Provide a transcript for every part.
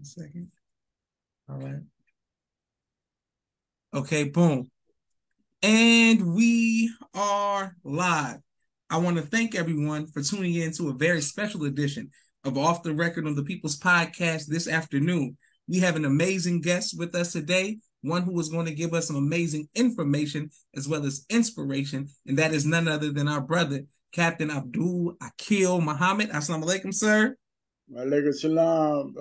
second. All right. Okay, boom. And we are live. I want to thank everyone for tuning in to a very special edition of Off the Record on the People's Podcast this afternoon. We have an amazing guest with us today, one who is going to give us some amazing information as well as inspiration, and that is none other than our brother, Captain Abdul Aquil Muhammad. Assalamu alaikum, sir. Walaikum salam,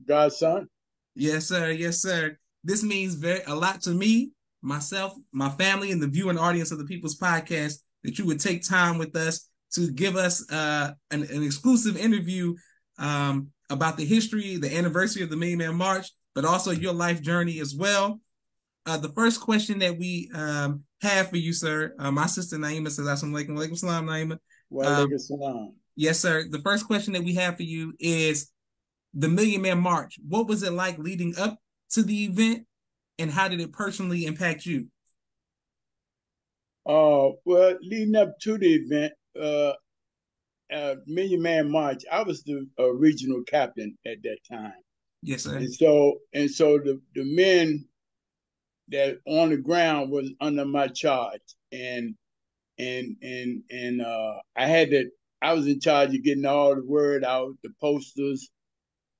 godson. Yes, sir. Yes, sir. This means a lot to me, myself, my family, and the viewing audience of the People's Podcast that you would take time with us to give us an exclusive interview about the history, the anniversary of the Min March, but also your life journey as well. The first question that we have for you, sir, my sister Naima says, Assalamu alaikum. Walaikum salam, Naima. Walaikum salam. Yes, sir. The first question that we have for you is the Min March. What was it like leading up to the event, and how did it personally impact you? Well, leading up to the event, Min March, I was the regional captain at that time. Yes, sir. And so the men that on the ground was under my charge, and I was in charge of getting all the word out, the posters,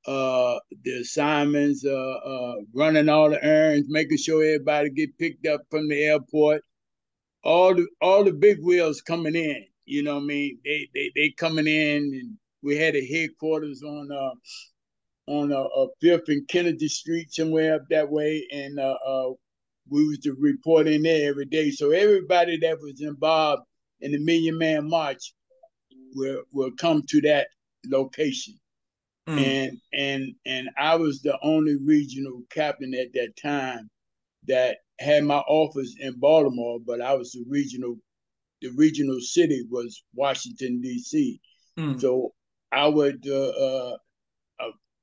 the assignments, running all the errands, making sure everybody get picked up from the airport. All the big wheels coming in, you know what I mean? They coming in, and we had a headquarters on Fifth and Kennedy Street, somewhere up that way, and we was to report in there every day. So everybody that was involved in the Min March will come to that location. And I was the only regional captain at that time that had my office in Baltimore, but I was the regional city was Washington, D.C. So I would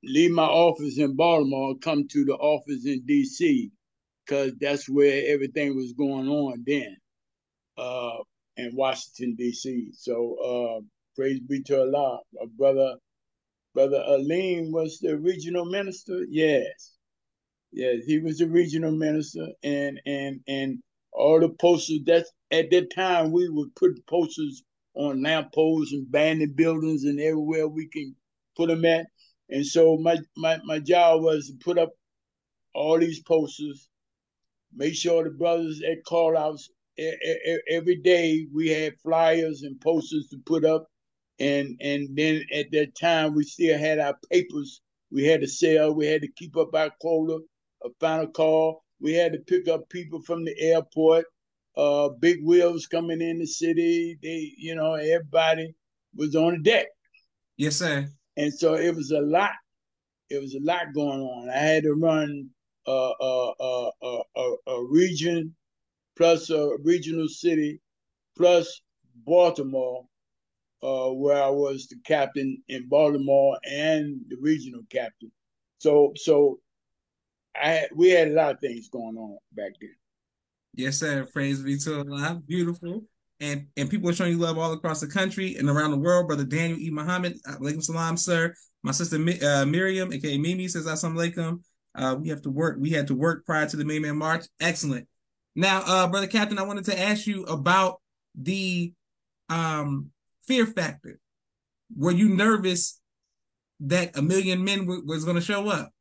leave my office in Baltimore and come to the office in D.C. because that's where everything was going on then, in Washington, D.C. So praise be to Allah. Brother Alim was the regional minister. Yes, he was the regional minister, and all the posters. That's at that time we would put posters on lampposts and abandoned buildings and everywhere we can put them at. And so my job was to put up all these posters, make sure the brothers at call outs every day we had flyers and posters to put up. And then at that time, we still had our papers. We had to sell. We had to keep up our quota, a final call. We had to pick up people from the airport, big wheels coming in the city. Everybody was on the deck. Yes, sir. And so it was a lot. It was a lot going on. I had to run a region plus a regional city plus Baltimore, where I was the captain in Baltimore and the regional captain. So we had a lot of things going on back then. Yes, sir. Praise be to Allah. Beautiful. And people are showing you love all across the country and around the world. Brother Daniel E. Muhammad, alaikum salam, sir. My sister Miriam, aka Mimi, says assalamu alaikum. We had to work prior to the Min March. Excellent. Now, Brother Captain, I wanted to ask you about the fear factor. Were you nervous that 1 million men was going to show up?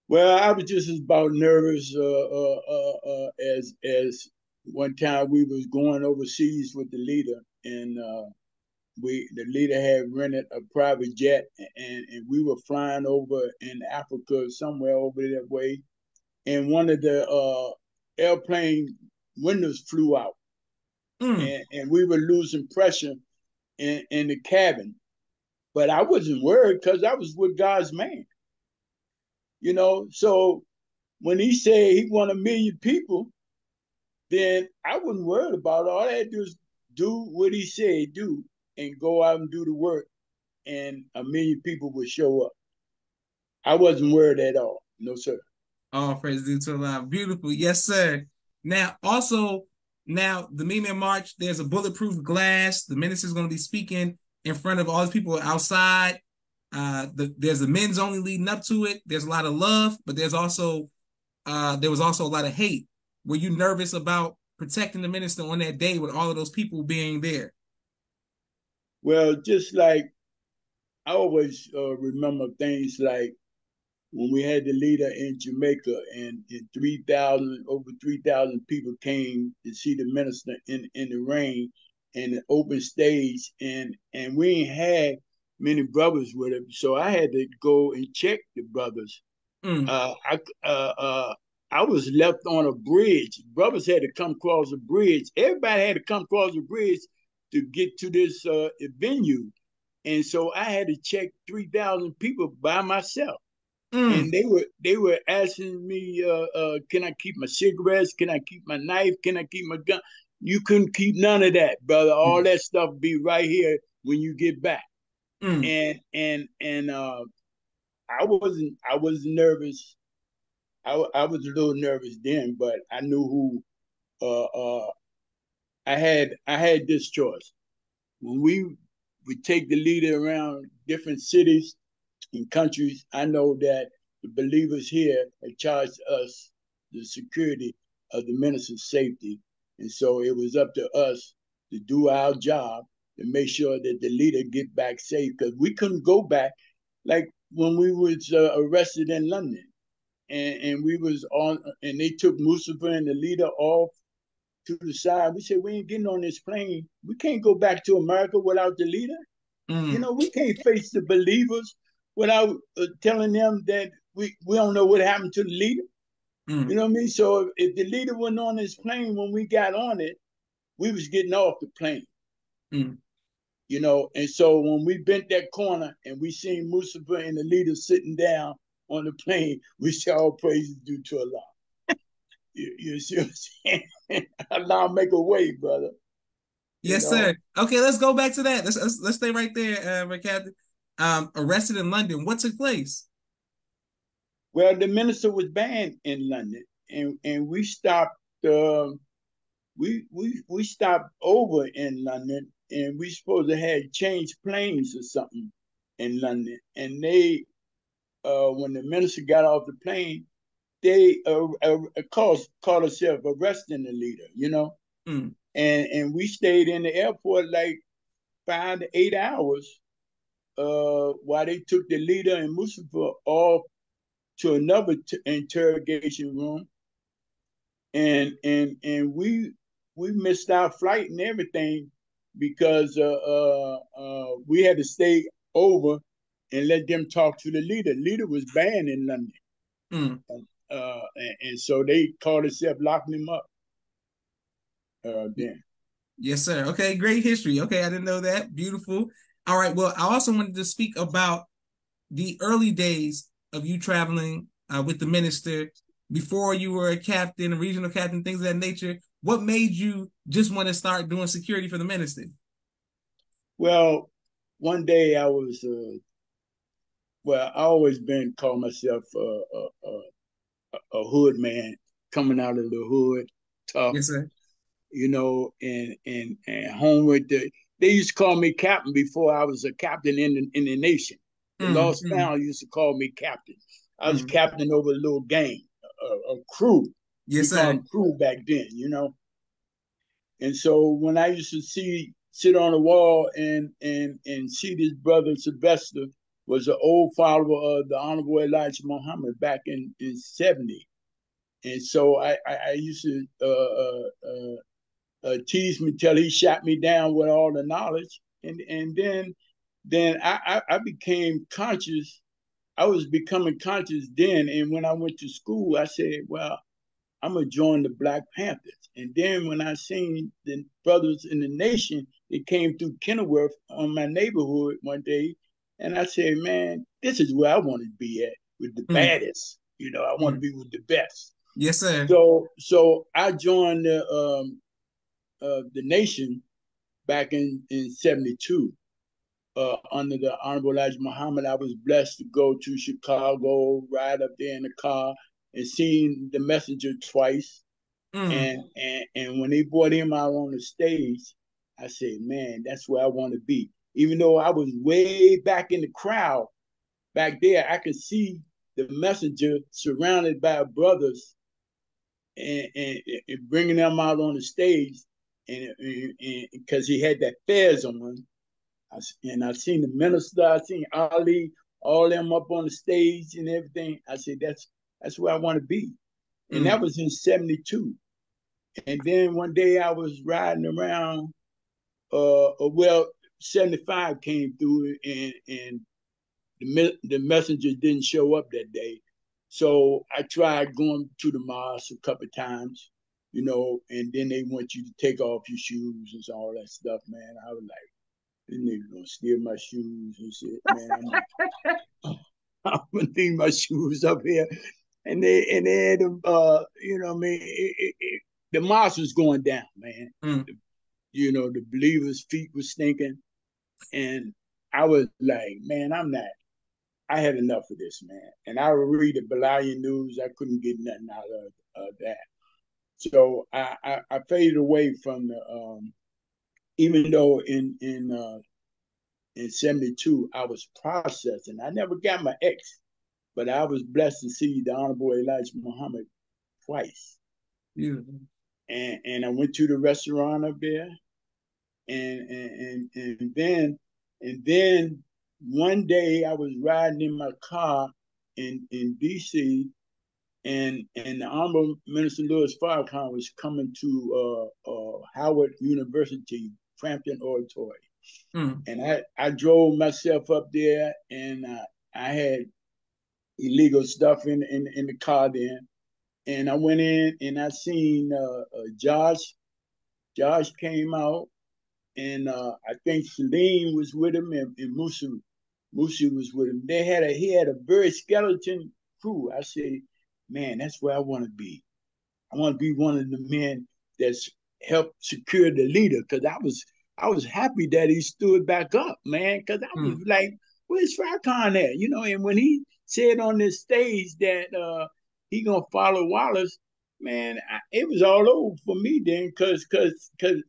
Well, I was just about nervous as one time we was going overseas with the leader, and the leader had rented a private jet, and we were flying over in Africa, somewhere over that way, and one of the airplane windows flew out, and we were losing pressure in the cabin. But I wasn't worried because I was with God's man. So when he said he want 1 million people, then I wasn't worried about it. All I had to do is do what he said do and go out and do the work, and 1 million people would show up. I wasn't worried at all. No, sir. Oh, praise be to Allah. Beautiful. Yes, sir. Now, the Min March, there's a bulletproof glass. The minister is going to be speaking in front of all the people outside. There's the men's only leading up to it. There's a lot of love, but there was also a lot of hate. Were you nervous about protecting the minister on that day with all of those people being there? Well, just like I always remember things like when we had the leader in Jamaica and 3,000, over 3,000 people came to see the minister in the rain and the open stage. And we ain't had many brothers with him. So I had to go and check the brothers. Mm, Uh, I, uh, uh, I was left on a bridge. Brothers had to come across a bridge. Everybody had to come across the bridge to get to this venue. And so I had to check 3,000 people by myself, mm, and they were asking me, can I keep my cigarettes? Can I keep my knife? Can I keep my gun? You couldn't keep none of that, brother. All mm, that stuff be right here when you get back. mm, And I wasn't nervous. I was a little nervous then, but I knew who. I had this choice when we would take the leader around different cities in countries. I know that the believers here had charged us the security of the minister's safety. And so it was up to us to do our job to make sure that the leader get back safe, because we couldn't go back like when we was arrested in London, and we was on, and they took Mustafa and the leader off to the side. We said, we ain't getting on this plane. We can't go back to America without the leader. mm, We can't face the believers without telling them that we don't know what happened to the leader. You mm, know what I mean? So if the leader wasn't on this plane when we got on it, we was getting off the plane. mm. And so when we bent that corner and we seen Mustafa and the leader sitting down on the plane, we said, all praises due to Allah. You see what I'm saying? Allah make a way, brother. You Yes, know. sir. Okay, let's go back to that. Let's stay right there, Captain. Arrested in London. What took place? Well, the minister was banned in London, and we stopped. We stopped over in London, and we supposed to have changed planes or something in London. And they, when the minister got off the plane, they called themselves arresting the leader. Mm, And we stayed in the airport like 5 to 8 hours while they took the leader and Mustafa off to another interrogation room, and we missed our flight and everything because we had to stay over and let them talk to the leader. Leader was banned in London, mm. and so they called themselves locking him up then. Yes, sir. Okay, great history. Okay, I didn't know that. Beautiful. All right. Well, I also wanted to speak about the early days of you traveling with the minister before you were a captain, a regional captain, things of that nature. What made you just want to start doing security for the minister? Well, one day I was well, I always been called myself a hood man, coming out of the hood, tough, Yes, sir. and home with they used to call me captain before I was a captain in the nation. The Mm, Lost mm, Found used to call me captain. I was mm. captain over a little gang, a crew. We Yes, called sir. them crew back then. And so when I used to sit on the wall and see this brother Sylvester was an old follower of the Honorable Elijah Muhammad back in 70. And so I used to tease me till he shot me down with all the knowledge. And then I became conscious. I was becoming conscious then. And when I went to school, I said, well, I'm gonna join the Black Panthers. And then when I seen the brothers in the nation, they came through Kenilworth on my neighborhood one day, and I said, man, this is where I want to be at, with the Mm, baddest. I want to mm. be with the best. Yes, sir. So I joined the nation back in '72 under the Honorable Elijah Muhammad. I was blessed to go to Chicago, ride up there in the car, and seen the messenger twice. Mm, And when they brought him out on the stage, I said, man, that's where I want to be. Even though I was way back in the crowd, back there, I could see the messenger surrounded by brothers and bringing them out on the stage, and because he had that fez on, and I seen the minister, I seen Ali, all them up on the stage and everything. I said, that's where I want to be, and that was in '72. And then one day I was riding around. Well, '75 came through, and the messenger didn't show up that day. So I tried going to the mosque a couple of times, and then they want you to take off your shoes and all that stuff, man. I was like, this nigga gonna steal my shoes and shit, man. I'm gonna leave my shoes up here. And they had them, I mean, the mosque was going down, man. The believers' feet were stinking. And I was like, man, I had enough of this, man. And I would read the Belayan news. I couldn't get nothing out of that. So I faded away from the, even though in '72 I was processing. I never got my ex, but I was blessed to see the Honorable Elijah Muhammad twice. Yeah. And I went to the restaurant up there, and then one day I was riding in my car in DC, and the Honorable Minister Louis Farrakhan was coming to Howard University, Frampton Oratory. And I drove myself up there, and I had illegal stuff in the car then. And I went in and I seen Josh. Josh came out, and I think Salim was with him, and Musa was with him. He had a very skeleton crew. I said, man, that's where I want to be. I want to be one of the men that's helped secure the leader, because I was happy that he stood back up, man, because I was like, where's Farrakhan at? And when he said on this stage that he gonna follow Wallace, man, it was all over for me then, because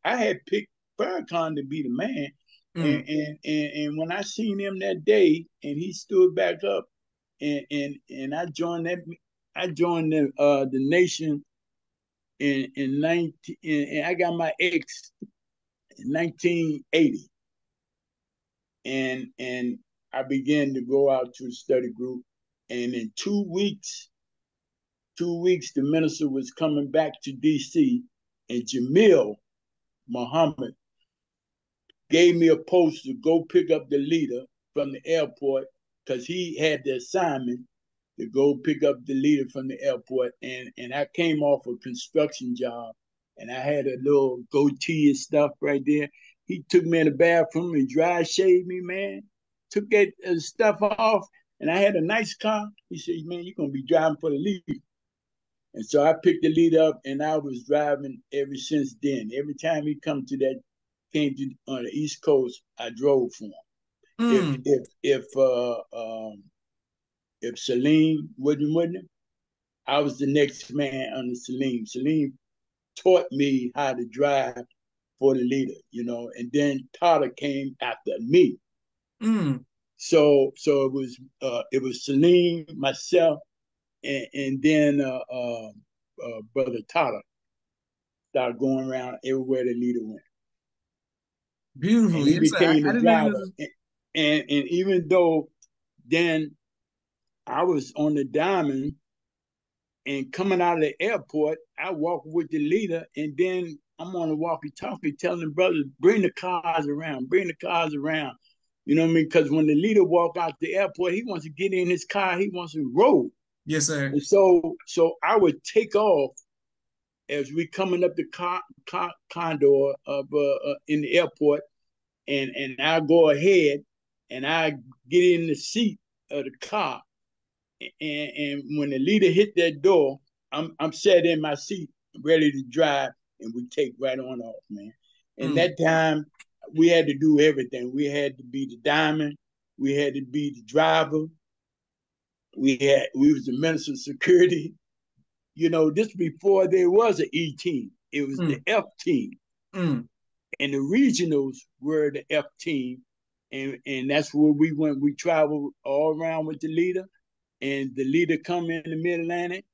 I had picked Farrakhan to be the man. And when I seen him that day and he stood back up, and I joined the nation in 19, and I got my ex in 1980, and I began to go out to a study group, and in 2 weeks, the minister was coming back to DC, and Jamil Muhammad gave me a post to go pick up the leader from the airport, because he had the assignment to go pick up the leader from the airport. And I came off a construction job, and I had a little goatee and stuff right there. He took me in the bathroom and dry shaved me, man. Took that stuff off, and I had a nice car. He said, man, you're going to be driving for the leader. And so I picked the leader up, and I was driving ever since then. Every time he came to on the East Coast, I drove for him. If Salim wasn't with him, I was the next man under Salim. Salim taught me how to drive for the leader, and then Tata came after me. So it was Salim, myself, and then Brother Tata started going around everywhere the leader went. Beautiful. And he became the driver. And even though then I was on the diamond and coming out of the airport, I walked with the leader, and then I'm on the walkie-talkie telling the brothers, bring the cars around. You know what I mean? Because when the leader walked out the airport, he wants to get in his car. He wants to roll. Yes, sir. And so I would take off as we coming up the condor of in the airport, and I go ahead and I get in the seat of the car, and when the leader hit that door, I'm sat in my seat ready to drive, and we take right on off, man. And that time we had to do everything. We had to be the diamond, we had to be the driver, we was the minister of security. This before there was an E team. It was the F team. And the regionals were the F team, and that's where we went. We traveled all around with the leader, and the leader come in the Mid Atlantic.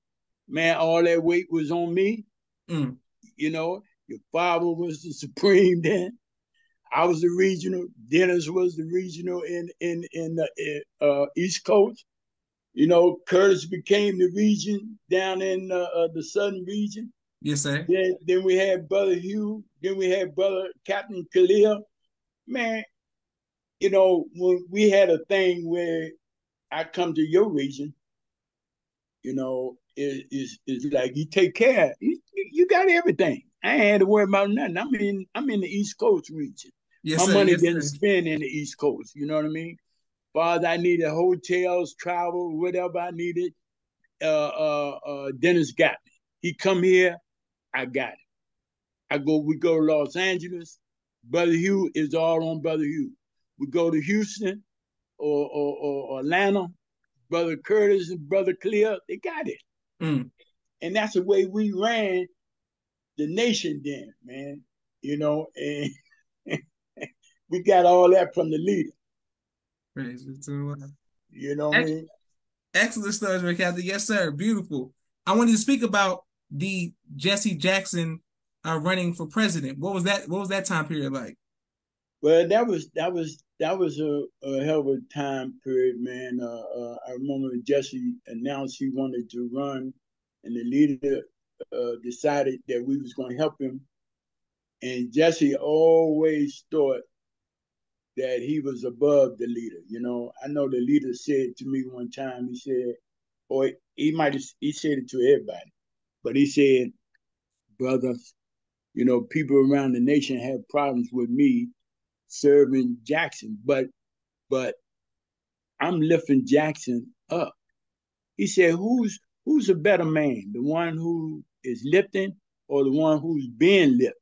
Man, all that weight was on me. Mm. You know, your father was the supreme then. I was the regional. Dennis was the regional in the East Coast. You know, Curtis became the region down in the southern region. Yes, sir. Then we had Brother Hugh. Then we had Brother Captain Khalil. Man, you know, when we had a thing where I come to your region, you know, is like you take care. You got everything. I ain't had to worry about nothing. I'm in the East Coast region. Yes, My sir. money Yes, didn't sir. spend in the East Coast. You know what I mean? Far as I needed hotels, travel, whatever I needed, Dennis got me. He come here, I got it. We go to Los Angeles. Brother Hugh is all on Brother Hugh. We go to Houston or Atlanta. Brother Curtis and Brother Clear, they got it. Mm. And that's the way we ran the nation then, man. You know, and we got all that from the leader. Praise be to You know what I Ex- mean? Excellent stories, Rick Captain. Yes, sir. Beautiful. I wanted to speak about the Jesse Jackson running for president. What was that? What was that time period like? Well, that was a hell of a time period, man. I remember when Jesse announced he wanted to run, and the leader decided that we was going to help him. And Jesse always thought that he was above the leader. You know, I know the leader said to me one time, he said, or he said it to everybody, but he said, brothers, you know, people around the nation have problems with me serving Jackson, but I'm lifting Jackson up. He said, who's a better man, the one who is lifting or the one who's being lifted?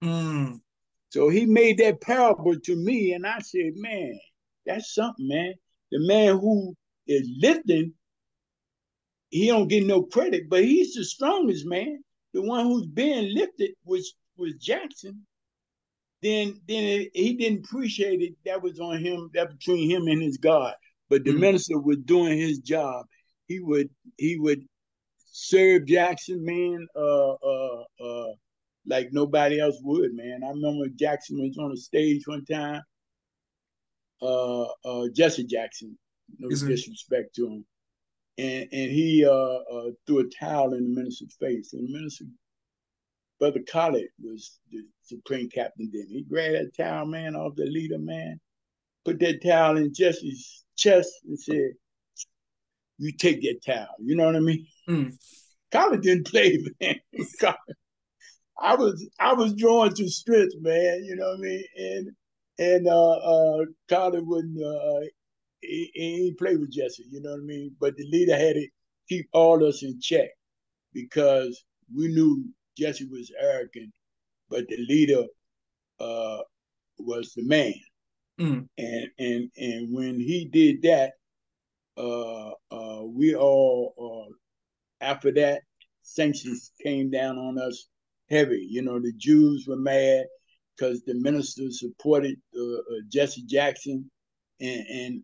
Mm. So he made that parable to me, and I said, man, that's something, man. The man who is lifting, he don't get no credit, but he's the strongest man. The one who's being lifted was Jackson. He didn't appreciate it. That was on him. That between him and his God. But the Mm. minister was doing his job. He would serve Jackson, man, like nobody else would, man. I remember Jackson was on the stage one time. Jesse Jackson, no Yes, sir. disrespect to him, and he threw a towel in the minister's face, and the minister, Brother Collett, was the supreme captain. Then he grabbed that towel, man, off the leader, man, put that towel in Jesse's chest, and said, "You take that towel." You know what I mean? Mm. Collett didn't play, man. I was drawn to strength, man. You know what I mean? And Collett wouldn't he play with Jesse. You know what I mean? But the leader had to keep all us in check because we knew Jesse was arrogant, but the leader was the man. Mm. And when he did that, we all after that sanctions came down on us heavy. You know, the Jews were mad because the ministers supported Jesse Jackson, and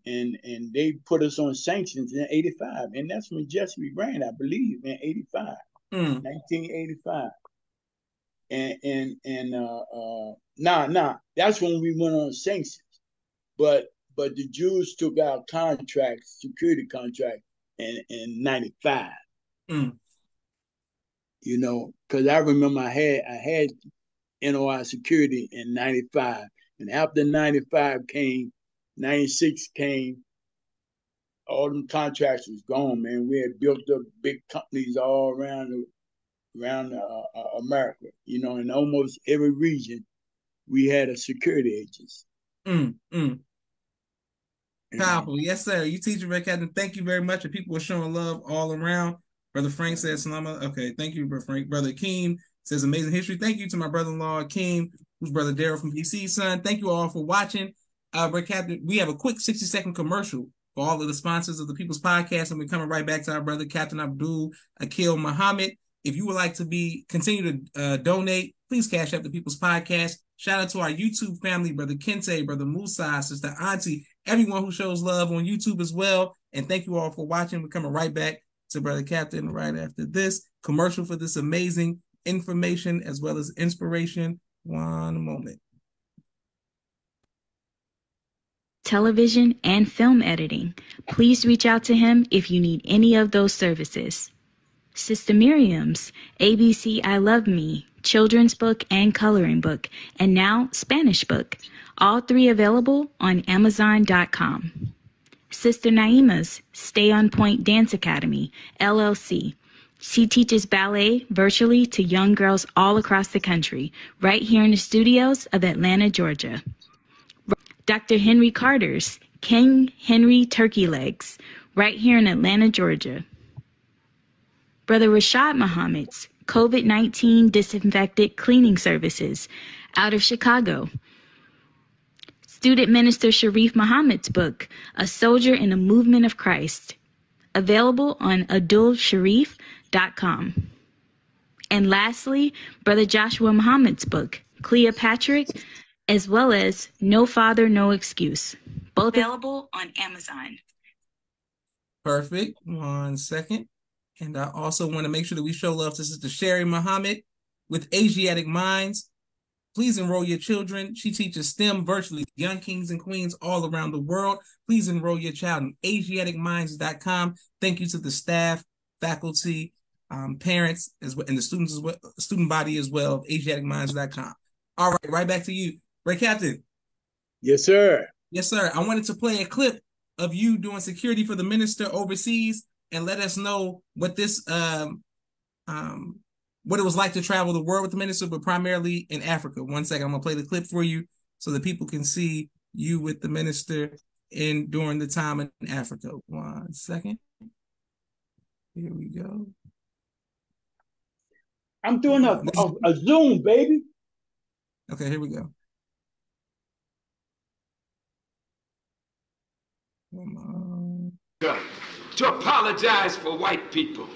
they put us on sanctions in '85, and that's when Jesse ran, I believe, in '85, Mm. 1985, and that's when we went on sanctions, but the Jews took out contracts, security contract, in '95. Mm. You know, because I remember I had NOI security in '95, and after '95 came, '96 came, all them contracts was gone, man. We had built up big companies all around America, you know, in almost every region we had a security agency. Mm. Mm. And Powerful. Yes, sir. You teaching, Red Captain. Thank you very much. And people are showing love all around. Brother Frank says, Salama. Okay. Thank you, Brother Frank. Brother Akeem says, amazing history. Thank you to my brother-in-law, Akeem, who's Brother Daryl from DC, son. Thank you all for watching. Red Captain, we have a quick 60-second commercial for all of the sponsors of the People's Podcast. And we're coming right back to our brother, Captain Abdul Akil Muhammad. If you would like to continue to donate, please cash up the People's Podcast. Shout out to our YouTube family, Brother Kente, Brother Musa, Sister Auntie, everyone who shows love on YouTube as well. And thank you all for watching. We're coming right back to Brother Captain right after this commercial for this amazing information as well as inspiration. One moment. Television and film editing. Please reach out to him if you need any of those services. Sister Miriam's ABC I Love Me, children's book and coloring book, and now Spanish book. All three available on Amazon.com. Sister Naima's Stay on Point Dance Academy, LLC. She teaches ballet virtually to young girls all across the country, right here in the studios of Atlanta, Georgia. Dr. Henry Carter's King Henry Turkey Legs, right here in Atlanta, Georgia. Brother Rashad Muhammad's COVID-19 Disinfected Cleaning Services, out of Chicago. Student Minister Sharif Muhammad's book, A Soldier in the Movement of Christ, available on adulsharif.com. And lastly, Brother Joshua Muhammad's book, Cleopatra, as well as No Father, No Excuse, both available on Amazon. Perfect. 1 second. And I also want to make sure that we show love to Sister Sherry Muhammad with Asiatic Minds. Please enroll your children. She teaches STEM virtually, young kings and queens all around the world. Please enroll your child on AsiaticMinds.com. Thank you to the staff, faculty, parents, as well, and the students as well, student body as well of AsiaticMinds.com. All right, right back to you. Right, Captain? Yes, sir. Yes, sir. I wanted to play a clip of you doing security for the minister overseas and let us know what this what it was like to travel the world with the minister, but primarily in Africa. 1 second, I'm gonna play the clip for you so that people can see you with the minister during the time in Africa. 1 second. Here we go. I'm doing a Zoom, baby. Okay, here we go. To apologize for white people.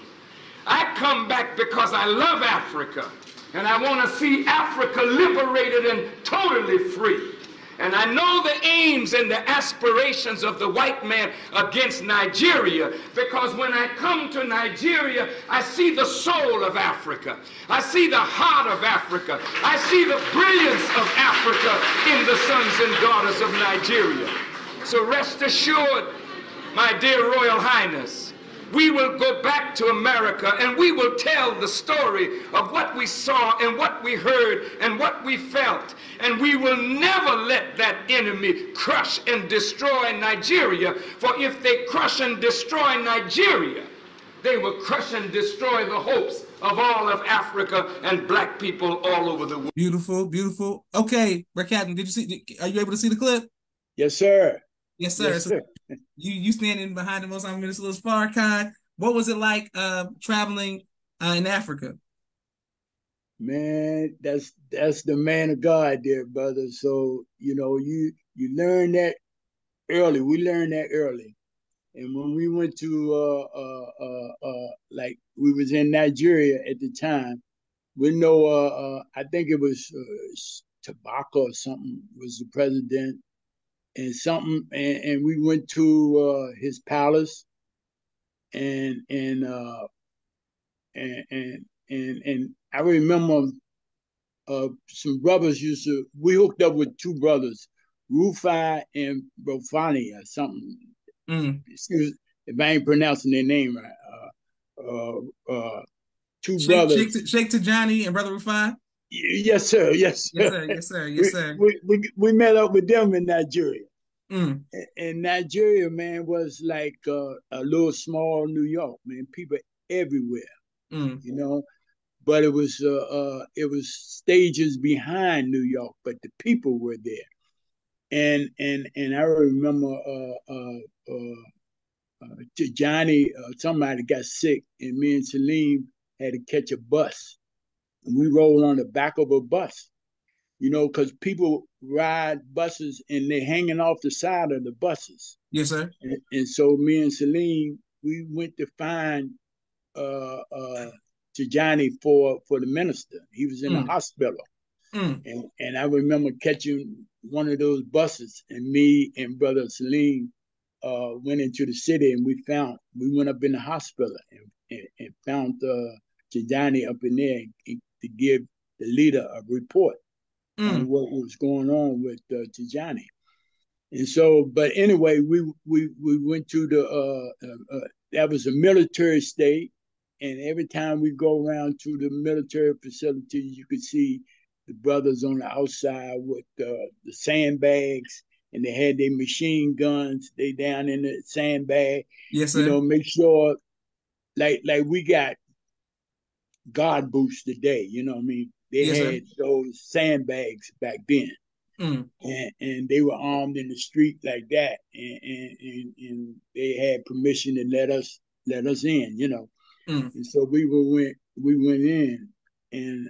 I come back because I love Africa, and I want to see Africa liberated and totally free. And I know the aims and the aspirations of the white man against Nigeria, because when I come to Nigeria, I see the soul of Africa. I see the heart of Africa. I see the brilliance of Africa in the sons and daughters of Nigeria. So rest assured, my dear Royal Highness, we will go back to America and we will tell the story of what we saw and what we heard and what we felt. And we will never let that enemy crush and destroy Nigeria. For if they crush and destroy Nigeria, they will crush and destroy the hopes of all of Africa and black people all over the world. Beautiful, beautiful. Okay, Captain, are you able to see the clip? Yes, sir. Yes, sir. Yes, sir. So you standing behind the Most Honorable Minister Farrakhan. What was it like traveling in Africa? Man, that's the man of God there, brother. So, you know, you learn that early. We learned that early. And when we went to like we was in Nigeria at the time, we know I think it was Tobacco or something was the president. And something, and we went to his palace, and I remember some brothers we hooked up with two brothers, Rufai and Rofani or something. Excuse if I ain't pronouncing their name right. Two brothers, Sheikh Tijani and Brother Rufai. Yes, sir. Yes, sir. Yes, sir. Yes, sir. We met up with them in Nigeria. And Nigeria, man, was like a little small New York, man. People everywhere, you know. But it was stages behind New York, but the people were there. And I remember Johnny, somebody got sick, and me and Salim had to catch a bus. And we rolled on the back of a bus, you know, because people ride buses and they're hanging off the side of the buses. Yes, sir. And so me and Salim, we went to find Tijani for the minister. He was in the hospital. Mm. And I remember catching one of those buses, and me and Brother Salim went into the city, and we went up in the hospital and found Tijani up in there to give the leader a report on Mm. what was going on with Tijani. And so, but anyway, we went to that was a military state, and every time we go around to the military facilities, you could see the brothers on the outside with the sandbags, and they had their machine guns. They down in the sandbag, Yes, sir. make sure like we got guard boots today. What I mean? They Yes, sir. had those sandbags back then. Mm. And they were armed in the street like that, and they had permission to let us in. Mm. And so we went in, and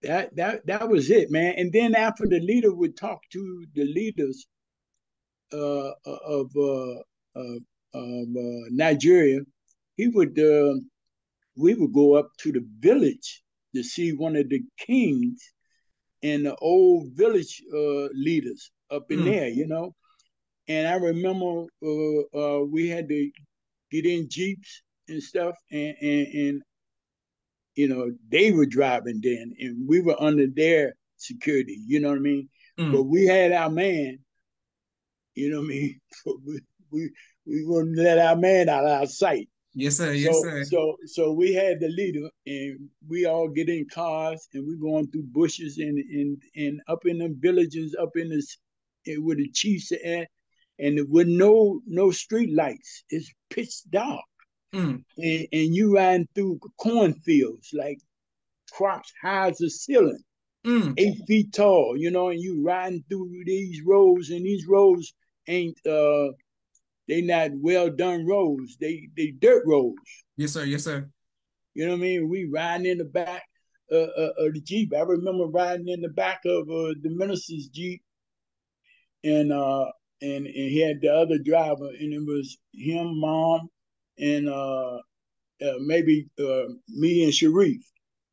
that was it, man. And then after the leader would talk to the leaders of Nigeria, he would we would go up to the village to see one of the kings and the old village leaders up in Mm. there. And I remember we had to get in jeeps and stuff, and they were driving then, and we were under their security. You know what I mean? But Mm. we had our man. You know what I mean? we we wouldn't let our man out of our sight. Yes, sir. Yes, So sir. so so we had the leader, and we all get in cars, and we going through bushes and up in the villages, up in the where the chiefs are at, and with no street lights. It's pitch dark, Mm. and you riding through cornfields like crops high as the ceiling, Mm. 8 feet tall. And you riding through these roads, and these roads ain't they not well done roads. They dirt roads. Yes, sir. Yes, sir. You know what I mean? We riding in the back of the Jeep. I remember riding in the back of the minister's Jeep, and he had the other driver, and it was him, mom, and maybe me and Sharif,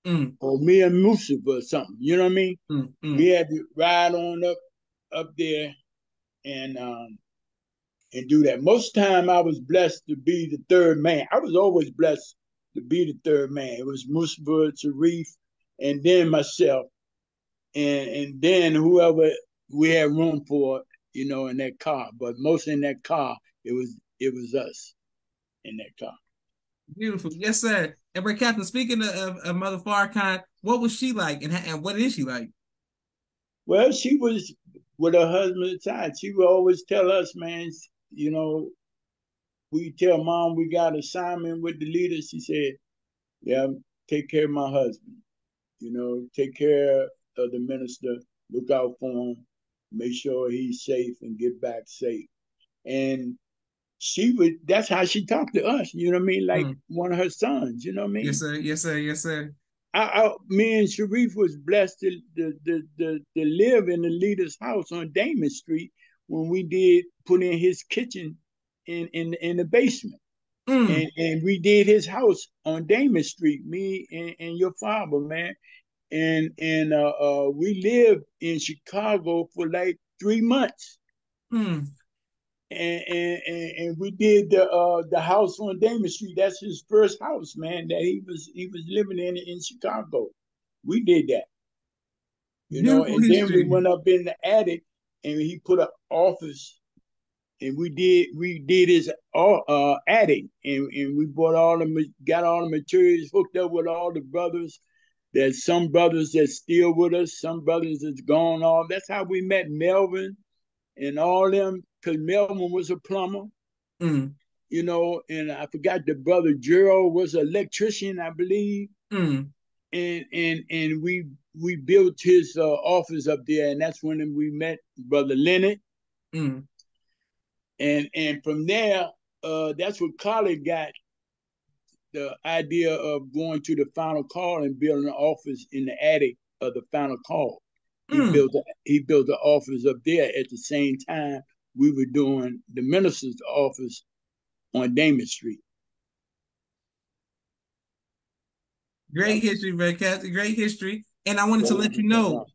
Mm. or me and Musaf or something. You know what I mean? Mm. We Mm. had to ride on up there and do that. Most time I was blessed to be the third man. I was always blessed to be the third man. It was Musafir, Sharif, and then myself, and then whoever we had room for, in that car. But most in that car, it was us in that car. Beautiful. Yes, sir. And Brother Captain, speaking of Mother Farrakhan, what was she like, and what is she like? Well, she was with her husband at the time. She would always tell us, man, you know, we tell mom we got assignment with the leader. She said, yeah, take care of my husband. Take care of the minister, look out for him, make sure he's safe and get back safe. And that's how she talked to us, you know what I mean? Like Mm. one of her sons, you know what I Yes, mean? sir. Yes, sir. Yes, sir. Me and Sharif was blessed to live in the leader's house on Damon Street when we did put in his kitchen in the basement. Mm. And we did his house on Damon Street, me and your father, man. And we lived in Chicago for like 3 months, Mm. and we did the house on Damon Street. That's his first house, man, that he was living in Chicago. We did that, Beautiful and then we history. went up in the attic, and he put an office, and we did his attic, and we got all the materials, hooked up with all the brothers. There's some brothers that's still with us, some brothers that's gone off. That's how we met Melvin and all them, because Melvin was a plumber, Mm. and I forgot the brother Gerald was an electrician, I believe. Mm. And we built his office up there, and that's when we met Brother Leonard. Mm. And from there, that's what Carly got the idea of going to the Final Call and building an office in the attic of the Final Call. He Mm. built the office up there at the same time we were doing the minister's office on Damon Street. Great history, man, Captain. Great history. And I wanted to let you know,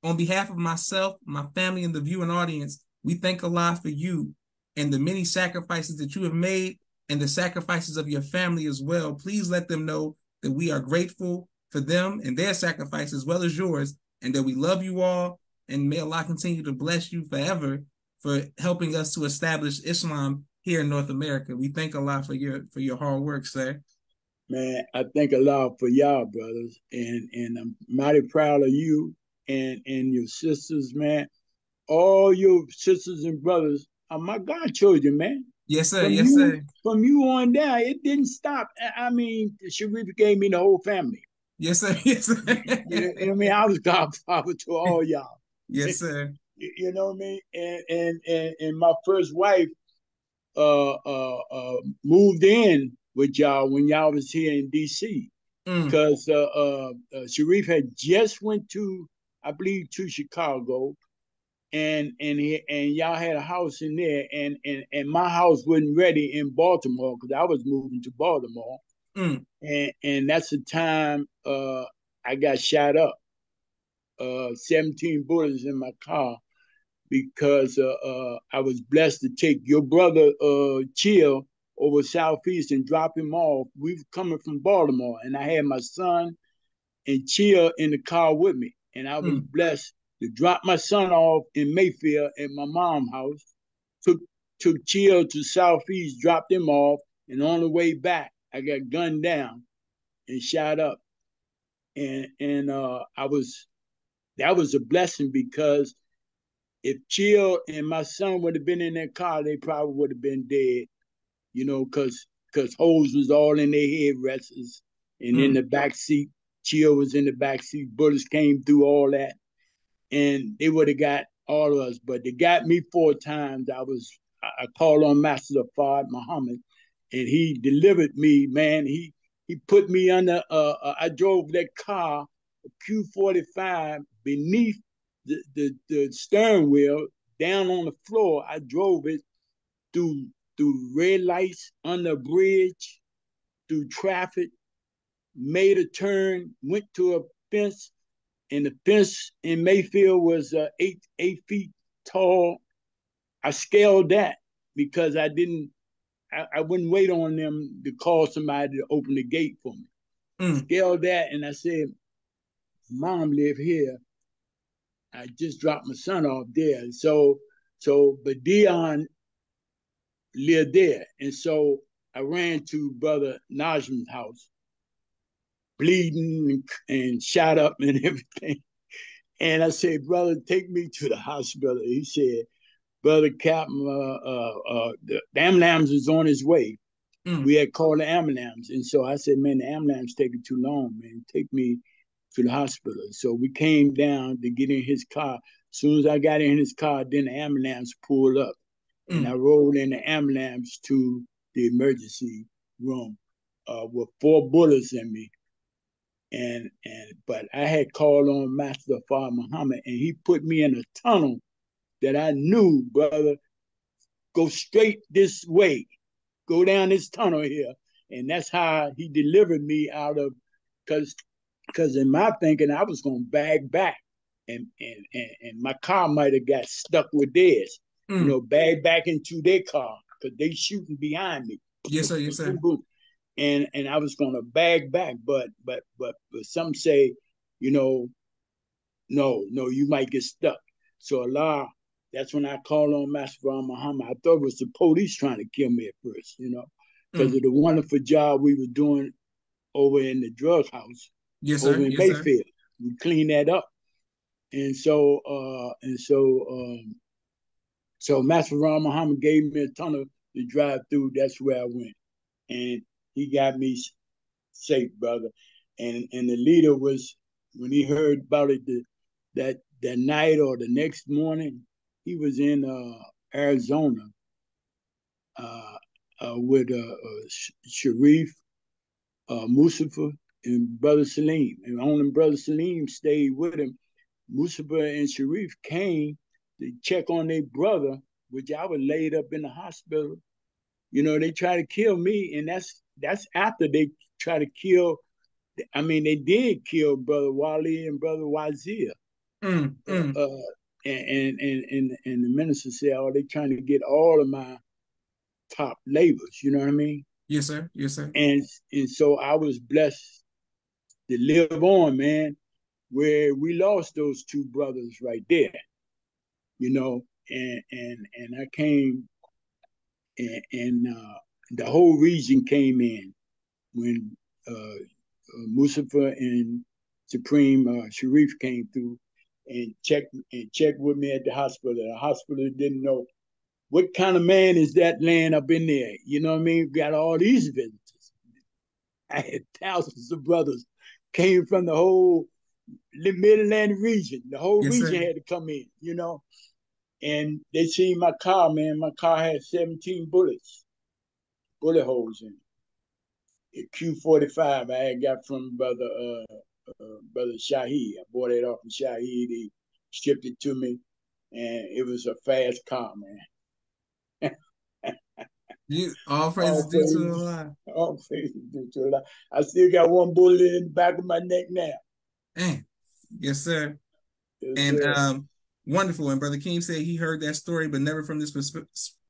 on behalf of myself, my family, and the viewing audience, we thank Allah for you and the many sacrifices that you have made and the sacrifices of your family as well. Please let them know that we are grateful for them and their sacrifice as well as yours, and that we love you all. And may Allah continue to bless you forever for helping us to establish Islam here in North America. We thank Allah for your hard work, sir. Man, I thank Allah for y'all, brothers, and I'm mighty proud of you and your sisters, man. All your sisters and brothers are my godchildren, man. Yes, sir. From Yes, you, sir. from you on down, it didn't stop. I mean, Sharif gave me the whole family. Yes, sir. Yes, sir. You know what I mean? I was godfather to all y'all. Yes, sir. You know what I mean? And my first wife moved in with y'all when y'all was here in DC, because Sharif had just went to, I believe, to Chicago, and y'all had a house in there, and my house wasn't ready in Baltimore because I was moving to Baltimore, and that's the time I got shot up, 17 bullets in my car, because I was blessed to take your brother Chill over Southeast and drop him off. We were coming from Baltimore, and I had my son and Chill in the car with me, and I was blessed to drop my son off in Mayfield at my mom's house. Took Chill to Southeast, dropped him off, and on the way back, I got gunned down and shot up, and that was a blessing, because if Chill and my son would have been in that car, they probably would have been dead, you know, because holes was all in their headrests and in the back seat. Chill was in the back seat. Bullets came through all that, and they would have got all of us. But they got me 4 times. I called on Master Farrakhan Muhammad, and he delivered me, man. He put me under. I drove that car, a Q45, beneath the steering wheel, down on the floor. I drove it through red lights, under a bridge, through traffic, made a turn, went to a fence, and the fence in Mayfield was 8 feet tall. I scaled that because I wouldn't wait on them to call somebody to open the gate for me. Scaled that, and I said, Mom live here. I just dropped my son off there. But Dion lived there. And so I ran to Brother Najm's house, bleeding and shot up and everything. And I said, Brother, take me to the hospital. He said, Brother Captain, the ambulance is on his way. We had called the ambulance. And so I said, man, the ambulance taking too long, man. Take me to the hospital. So we came down to get in his car. As soon as I got in his car, then the ambulance pulled up. And I rolled in the ambulance to the emergency room with 4 bullets in me. But I had called on Master Farrakhan Muhammad, and he put me in a tunnel that I knew, brother, go straight this way, go down this tunnel here. And that's how he delivered me out of, because in my thinking, I was going to bag back, and my car might have got stuck with theirs, you know, bag back into their car, because they shooting behind me. Yes, sir. Yes, sir. And I was going to bag back, but some say, you know, no, you might get stuck. So Allah, that's when I called on Master Farrakhan Muhammad. I thought it was the police trying to kill me at first, you know, because of the wonderful job we were doing over in the drug house. Yes, over sir. in Yes, Mayfield. Sir. We cleaned that up. So Master Farrakhan Muhammad gave me a tunnel to drive through. That's where I went. And he got me safe, brother. And the leader was, when he heard about it that night or the next morning, he was in Arizona with Sharif, Mustafa, and Brother Salim. And only Brother Salim stayed with him. Mustafa and Sharif came to check on their brother, which I was laid up in the hospital. You know, they tried to kill me, and that's after they tried to kill I mean, they did kill Brother Wally and Brother Wazir. Mm, mm. And the minister said, "Oh, they trying to get all of my top labors." You know what I mean? Yes, sir. Yes, sir. And so I was blessed to live on, man, where we lost those two brothers right there. You know, and I came, and the whole region came in when Mustafa and Supreme Sharif came through and checked with me at the hospital. The hospital didn't know what kind of man is that laying up in there. You know what I mean? Got all these visitors. I had thousands of brothers came from the whole Mid-Atlantic region. The whole Yes, region sir. had to come in, you know. And they seen my car, man. My car had 17 bullet holes in it. A Q45 I had got from brother Shahid. I bought it off of Shahid. He shipped it to me, and it was a fast car, man. You all praises All due to praise, Allah. all praise due to Allah. I still got one bullet in the back of my neck now. Yes, sir. Yes, And sir. wonderful. And Brother King said he heard that story, but never from this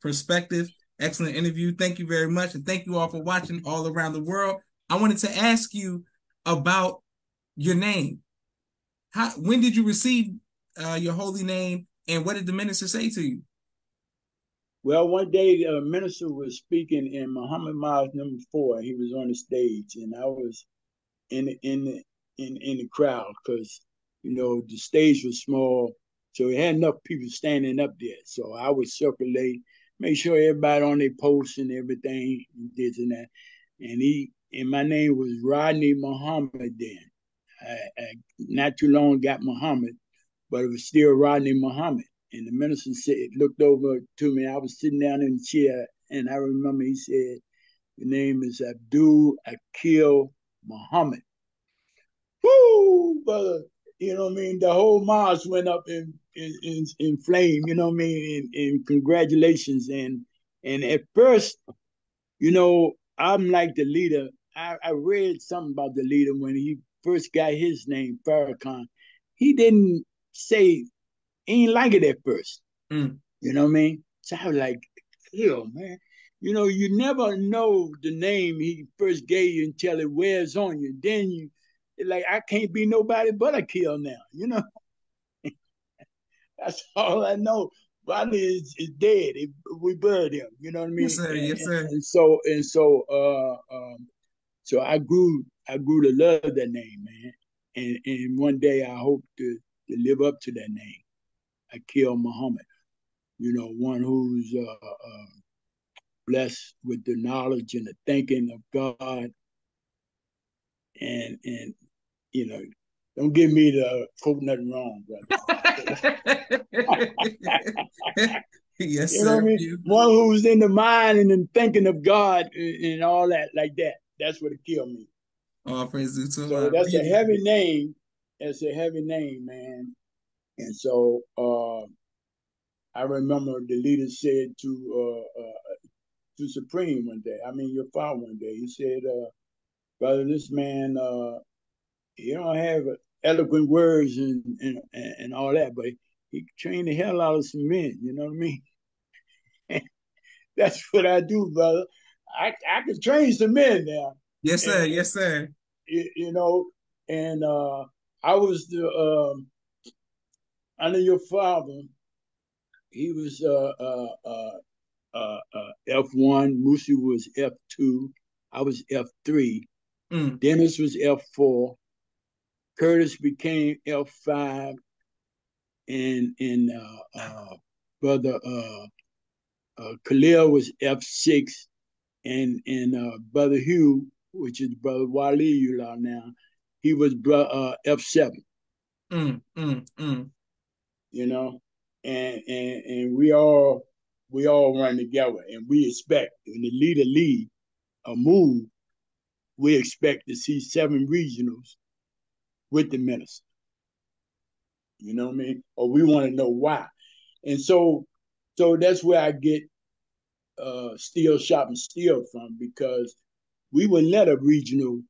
perspective. Excellent interview. Thank you very much. And thank you all for watching all around the world. I wanted to ask you about your name. When did you receive your holy name, and what did the minister say to you? Well, one day the minister was speaking in Muhammad March #4. He was on the stage, and I was in the crowd because the stage was small, so he had enough people standing up there. So I would circulate, make sure everybody on their posts and everything, and this and that. And my name was Rodney Muhammad then. I not too long got Muhammad, but it was still Rodney Muhammad. And the minister looked over to me. I was sitting down in the chair, and I remember he said, "Your name is Abdul Akil Muhammad." Woo, brother. You know what I mean? The whole mosque went up in flame, you know what I mean? In congratulations. And at first, I'm like the leader. I read something about the leader when he first got his name, Farrakhan. He didn't say, he ain't like it at first. Mm. You know what I mean? So I was like, yo, man. You never know the name he first gave you until it wears on you. Then like, I can't be nobody but Akil now. That's all I know. Rodney is dead. We buried him. You know what I Yes, mean? sir. Yes, sir. So I grew to love that name, man. And one day I hope to live up to that name, Akil Muhammad. One who's blessed with the knowledge and the thinking of God, and don't give me the quote nothing wrong, brother. Yes, You know what sir. I mean? One who's in the mind and in thinking of God and all that, like that. That's what it killed me. All praise due to So Allah. that's a heavy name. That's a heavy name, man. And so I remember the leader said to Supreme one day, I mean your father one day, he said, brother, this man, he don't have eloquent words and all that, but he trained the hell out of some men, you know what I mean? That's what I do, brother. I can train some men now. Yes, sir. And, Yes, sir. and I was under your father. He was F1. Musi was F2. I was F3. Dennis was F4. Curtis became F5. And brother Khalil was F6. And brother Hugh, which is brother Wali Yula now, he was F7. And we all run together, and we expect when the leader lead a move, we expect to see 7 regionals with the minister. You know what I mean? Or we want to know why. And so that's where I get Steel Shop and Steel from, because we would let a regional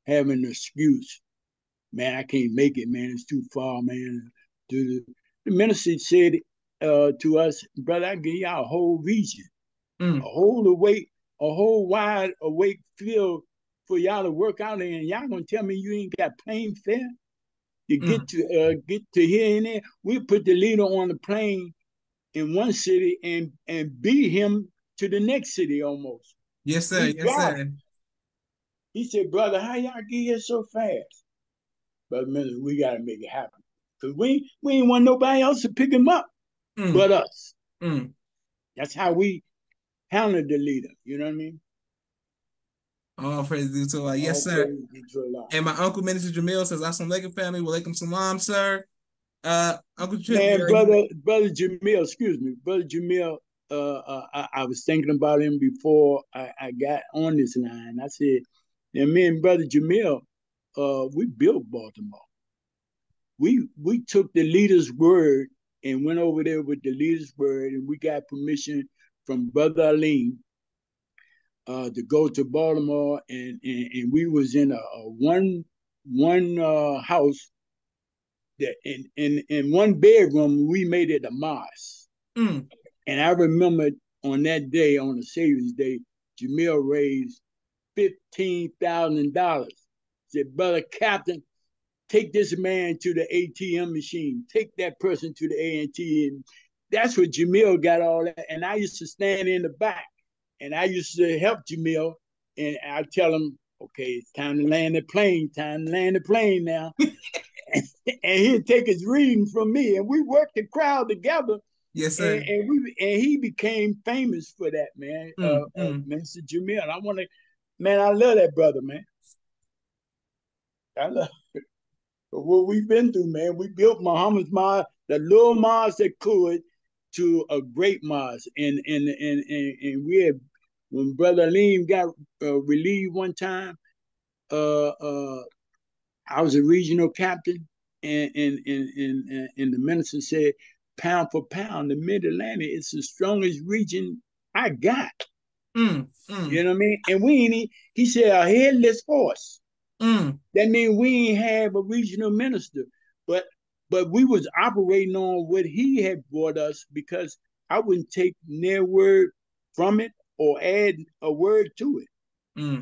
have an excuse. Man, I can't make it, man. It's too far, man. The minister said to us, brother, I give y'all a whole region, a whole wide awake field for y'all to work out in. And y'all gonna tell me you ain't got plane fare to get to here and there? We put the leader on the plane in one city and beat him to the next city almost. Yes, sir. Yes, sir. He said, brother, how y'all get here so fast? But man, we gotta make it happen. Because we ain't want nobody else to pick him up but us. That's how we handled the leader. You know what I mean? All praise to Allah. Yes, sir. And my uncle, Minister Jamil, says, Assalamu alaikum, family. Wa alaikum salam, sir. Uncle Chip. Man, brother Jamil, excuse me. Brother Jamil, I was thinking about him before I got on this line. I said, and me and Brother Jamil, we built Baltimore. We took the leader's word and went over there with the leader's word, and we got permission from Brother Alim to go to Baltimore, and we was in a one house that in one bedroom. We made it a mosque. And I remember on that day, on the Savior's Day, Jamil raised $15,000. Said, brother Captain, take this man to the ATM machine. Take that person to the ATM. That's what Jamil got all that. And I used to stand in the back, and I used to help Jamil. And I tell him, okay, it's time to land the plane. Time to land the plane now. And he'd take his reading from me, and we worked the crowd together. Yes, sir. And he became famous for that, man. Minister Jamil. I love that brother, man. I love it. But what we've been through, man, we built Muhammad's mosque, the little mosque that could, to a great mosque. And we had, when Brother Alim got relieved one time, I was a regional captain, and the minister said, pound for pound, the Mid-Atlantic is the strongest region I got. You know what I mean? And he said, a headless horse. That means we ain't have a regional minister, but we was operating on what he had brought us, because I wouldn't take their word from it or add a word to it.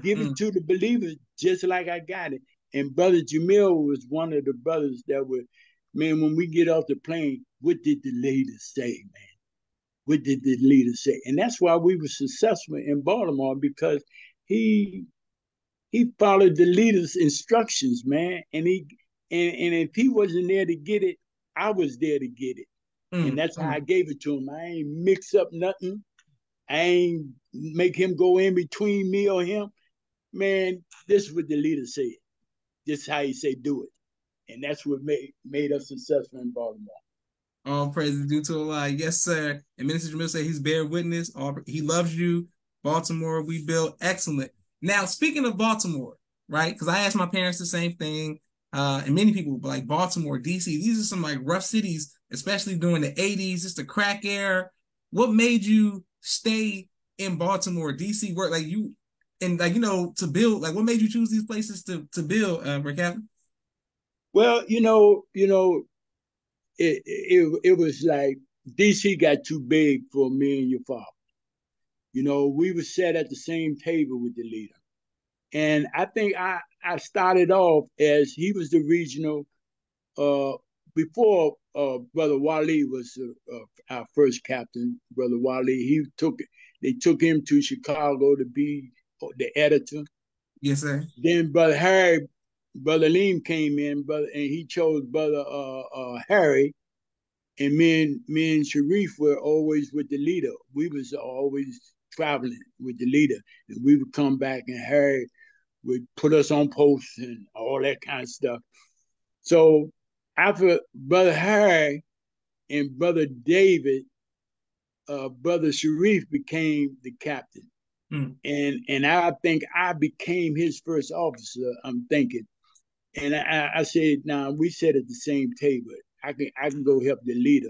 Give it to the believers just like I got it. And Brother Jamil was one of the brothers that would, man, when we get off the plane, what did the leader say, man? What did the leader say? And that's why we were successful in Baltimore, because he followed the leader's instructions, man. And if he wasn't there to get it, I was there to get it. And that's how I gave it to him. I ain't mix up nothing. I ain't make him go in between me or him. Man, this is what the leader said. This is how he said do it. And that's what made us successful in Baltimore. All praises due to Allah. Yes, sir. And Minister Jamil said he's bear witness. He loves you. Baltimore, we built excellent. Now, speaking of Baltimore, right? Because I asked my parents the same thing, and many people, like Baltimore, DC, these are some like rough cities, especially during the 80s, just the crack era. What made you stay in Baltimore, DC, work like you, and like, to build, like what made you choose these places to build, Captain? Well, it was like DC got too big for me and your father. We were sat at the same table with the leader. And I think I started off as he was the regional, before Brother Wali was our first captain. Brother Wali, they took him to Chicago to be the editor. Yes, sir. Then Brother Harry, Brother Leem came in, and he chose Brother Harry. And me and Sharif were always with the leader. We was always traveling with the leader. And we would come back, and Harry would put us on posts and all that kind of stuff. So after Brother Harry and Brother David, Brother Sharif became the captain. And I think I became his first officer, I'm thinking. And I said, now we sat at the same table. I can go help the leader.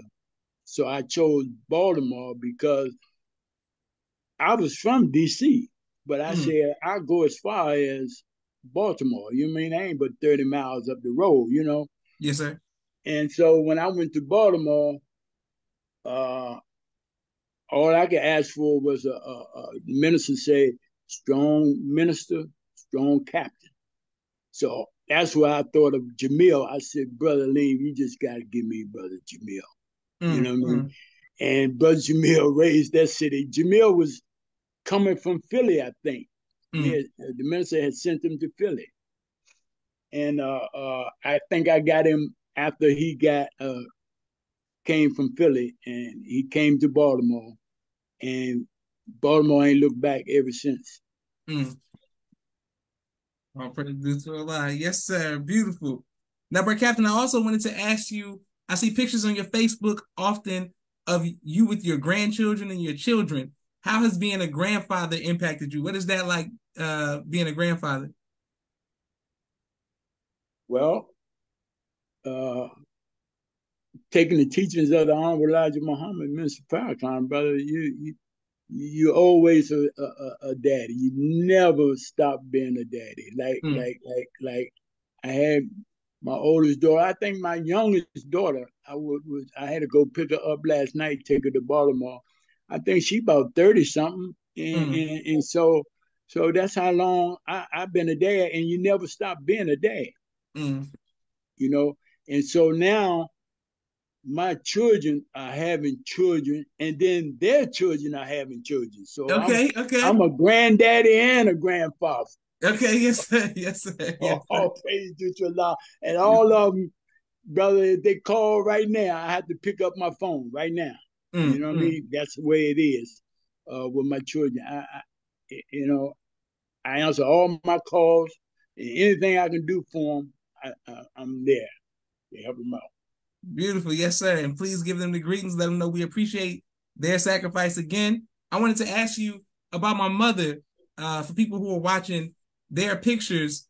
So I chose Baltimore because I was from DC, but I said I'll go as far as Baltimore. You mean I ain't but 30 miles up the road, you know? Yes, sir. And so when I went to Baltimore, uh, all I could ask for was a minister say, strong minister, strong captain. So that's why I thought of Jamil. I said, Brother Lee, you just got to give me Brother Jamil. You know what I mean? And Brother Jamil raised that city. Jamil was coming from Philly, I think. The minister had sent him to Philly. And I think I got him after he came from Philly, and he came to Baltimore. And Baltimore ain't looked back ever since. All praise to Allah. Yes, sir. Beautiful. Now, Brother Captain, I also wanted to ask you, I see pictures on your Facebook often of you with your grandchildren and your children. How has being a grandfather impacted you? What is that like, being a grandfather? Well, taking the teachings of the Hon Elijah Muhammad, Min Farrakhan, brother, you're always a daddy. You never stop being a daddy. Like I had my oldest daughter. I think my youngest daughter, I had to go pick her up last night, take her to Baltimore. I think she about 30 something, and so that's how long I've been a dad, and you never stop being a dad. You know, and so now my children are having children, and then their children are having children. So I'm a granddaddy and a grandfather. Okay, yes, sir. Yes, sir. Yes, all praise to Allah. And all of them, brother, if they call right now, I have to pick up my phone right now. You know what I mean? That's the way it is with my children. I answer all my calls, and anything I can do for them, I'm there to help them out. Beautiful. Yes, sir. And please give them the greetings. Let them know we appreciate their sacrifice again. I wanted to ask you about my mother. For people who are watching, there are pictures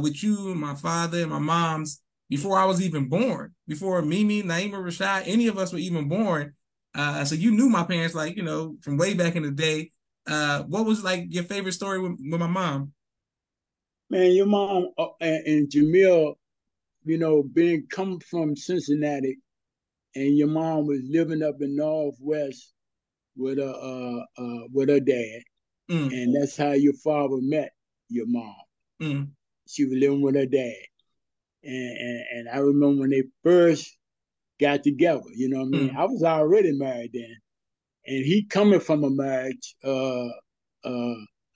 with you and my father and my mom's before I was even born, before Mimi, Naima, Rashad, any of us were even born. So you knew my parents, like, you know, from way back in the day. What was like your favorite story with my mom? Man, your mom and Jamil, you know, come from Cincinnati, and your mom was living up in Northwest with her dad, and that's how your father met your mom. She was living with her dad, and I remember when they first got together. You know what I mean? I was already married then, and he coming from a marriage.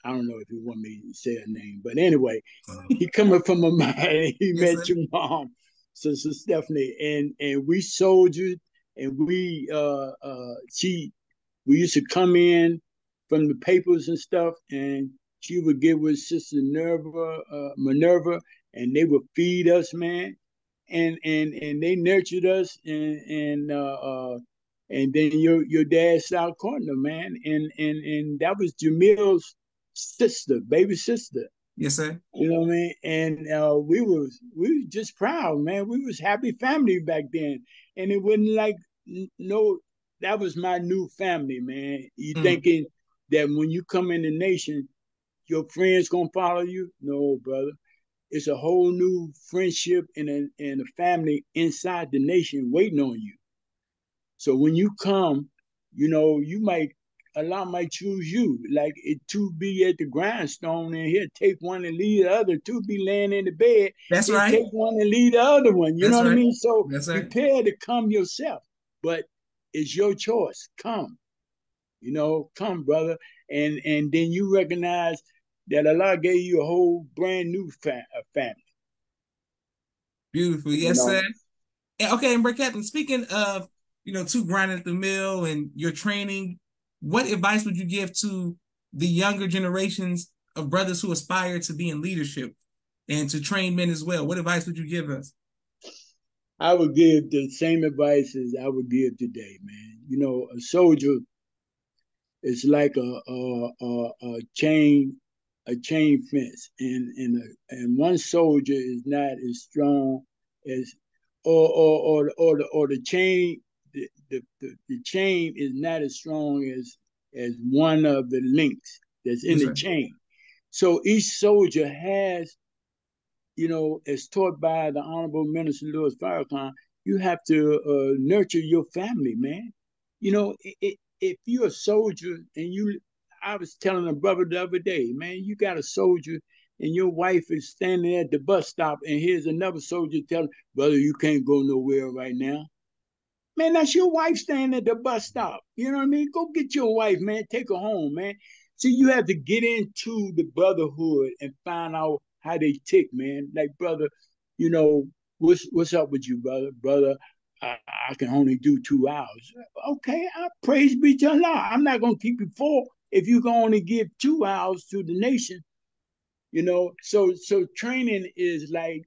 I don't know if you want me to say her name, but anyway, he coming from a marriage. He met your mom, Sister Stephanie, and we soldiered, and we used to come in from the papers and stuff, and she would get with Sister Minerva, and they would feed us, man, and they nurtured us, and then your dad started courting her, man, and that was Jamil's sister, baby sister. Yes, sir. You know what I mean? And we was just proud, man. We was happy family back then, and it wasn't like no. That was my new family, man. You thinking that when you come in the nation, your friends gonna follow you? No, brother. It's a whole new friendship and a family inside the nation waiting on you. So when you come, you know, Allah might choose you. Like it to be at the grindstone, and he'll take one and leave the other. Two be laying in the bed. That's he'll right. Take one and leave the other one. You know what I mean? So prepare to come yourself. But it's your choice. Come. You know, come, brother. And then you recognize that Allah gave you a whole brand new family. Beautiful. Yes, sir. Okay, and Brother Captain, speaking of, you know, to grinding at the mill and your training, what advice would you give to the younger generations of brothers who aspire to be in leadership and to train men as well? What advice would you give us? I would give the same advice as I would give today, man. You know, a soldier is like a chain fence, and one soldier is not as strong as or the chain. The chain is not as strong as one of the links that's in the chain. So each soldier has, as taught by the Honorable Minister Louis Farrakhan, you have to nurture your family, man. If you're a soldier and I was telling a brother the other day, man, you got a soldier and your wife is standing at the bus stop, and here's another soldier telling, brother, you can't go nowhere right now. Man, that's your wife standing at the bus stop. You know what I mean? Go get your wife, man. Take her home, man. See, you have to get into the brotherhood and find out how they tick, man. Like, brother, what's up with you, brother? Brother, I can only do 2 hours. Okay, I praise be to Allah. I'm not gonna keep you 4 if you can only give 2 hours to the nation. So training is like,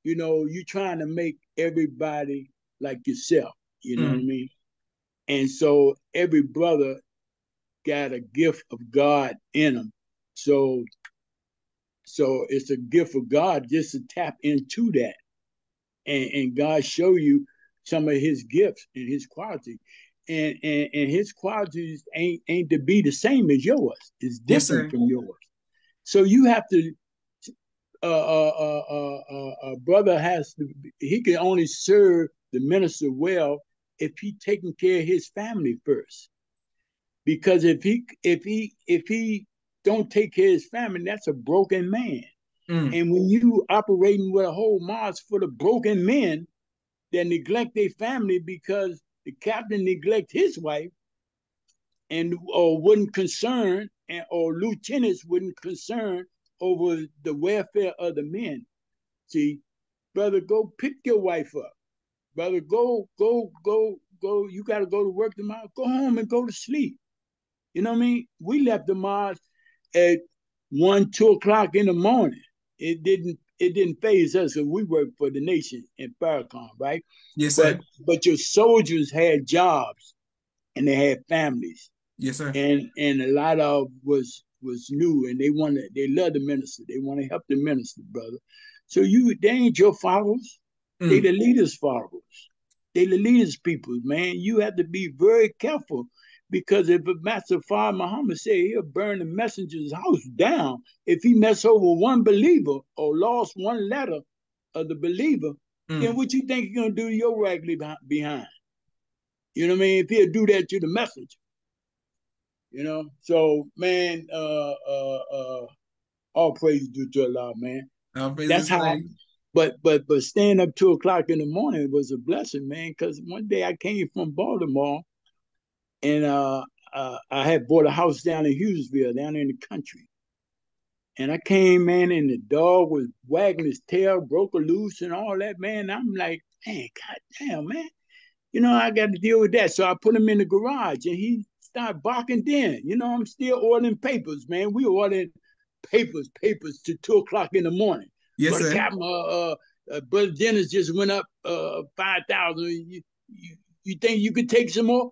you trying to make everybody like yourself. You know what I mean? And so every brother got a gift of God in them. So it's a gift of God just to tap into that, and God show you some of His gifts and His quality, and His qualities ain't to be the same as yours. It's different from yours. So you have to. A brother he can only serve the minister well if he taking care of his family first. Because if he don't take care of his family, that's a broken man. And when you operating with a whole march full of broken men that neglect their family because the captain neglect his wife or wouldn't concern, or lieutenants wouldn't concern over the welfare of the men. See, brother, go pick your wife up. Brother, go. You got to go to work tomorrow. Go home and go to sleep. You know what I mean? We left the march at 1, 2 o'clock in the morning. It didn't phase us because we worked for the nation in Farrakhan, right? Yes, sir. But your soldiers had jobs and they had families. Yes, sir. And a lot of was new, and they love the minister. They want to help the minister, brother. So they ain't your followers. They the leaders' followers. They the leaders' people, man. You have to be very careful, because if Master Farrakhan Muhammad said he'll burn the messenger's house down if he mess over one believer or lost one letter of the believer, then what you think he's gonna do to your raggedy behind? You know what I mean? If he'll do that to the messenger. So man, all praise due to Allah, man. That's how. But staying up 2 o'clock in the morning was a blessing, man. Because one day I came from Baltimore, and I had bought a house down in Hughesville, down in the country. And I came, man, and the dog was wagging his tail, broke loose, and all that, man. I'm like, man, goddamn, man. I got to deal with that. So I put him in the garage, and he started barking then. I'm still ordering papers, man. We ordered papers to 2 o'clock in the morning. Yes, sir. Captain, Brother Dennis just went up 5,000. You think you could take some more?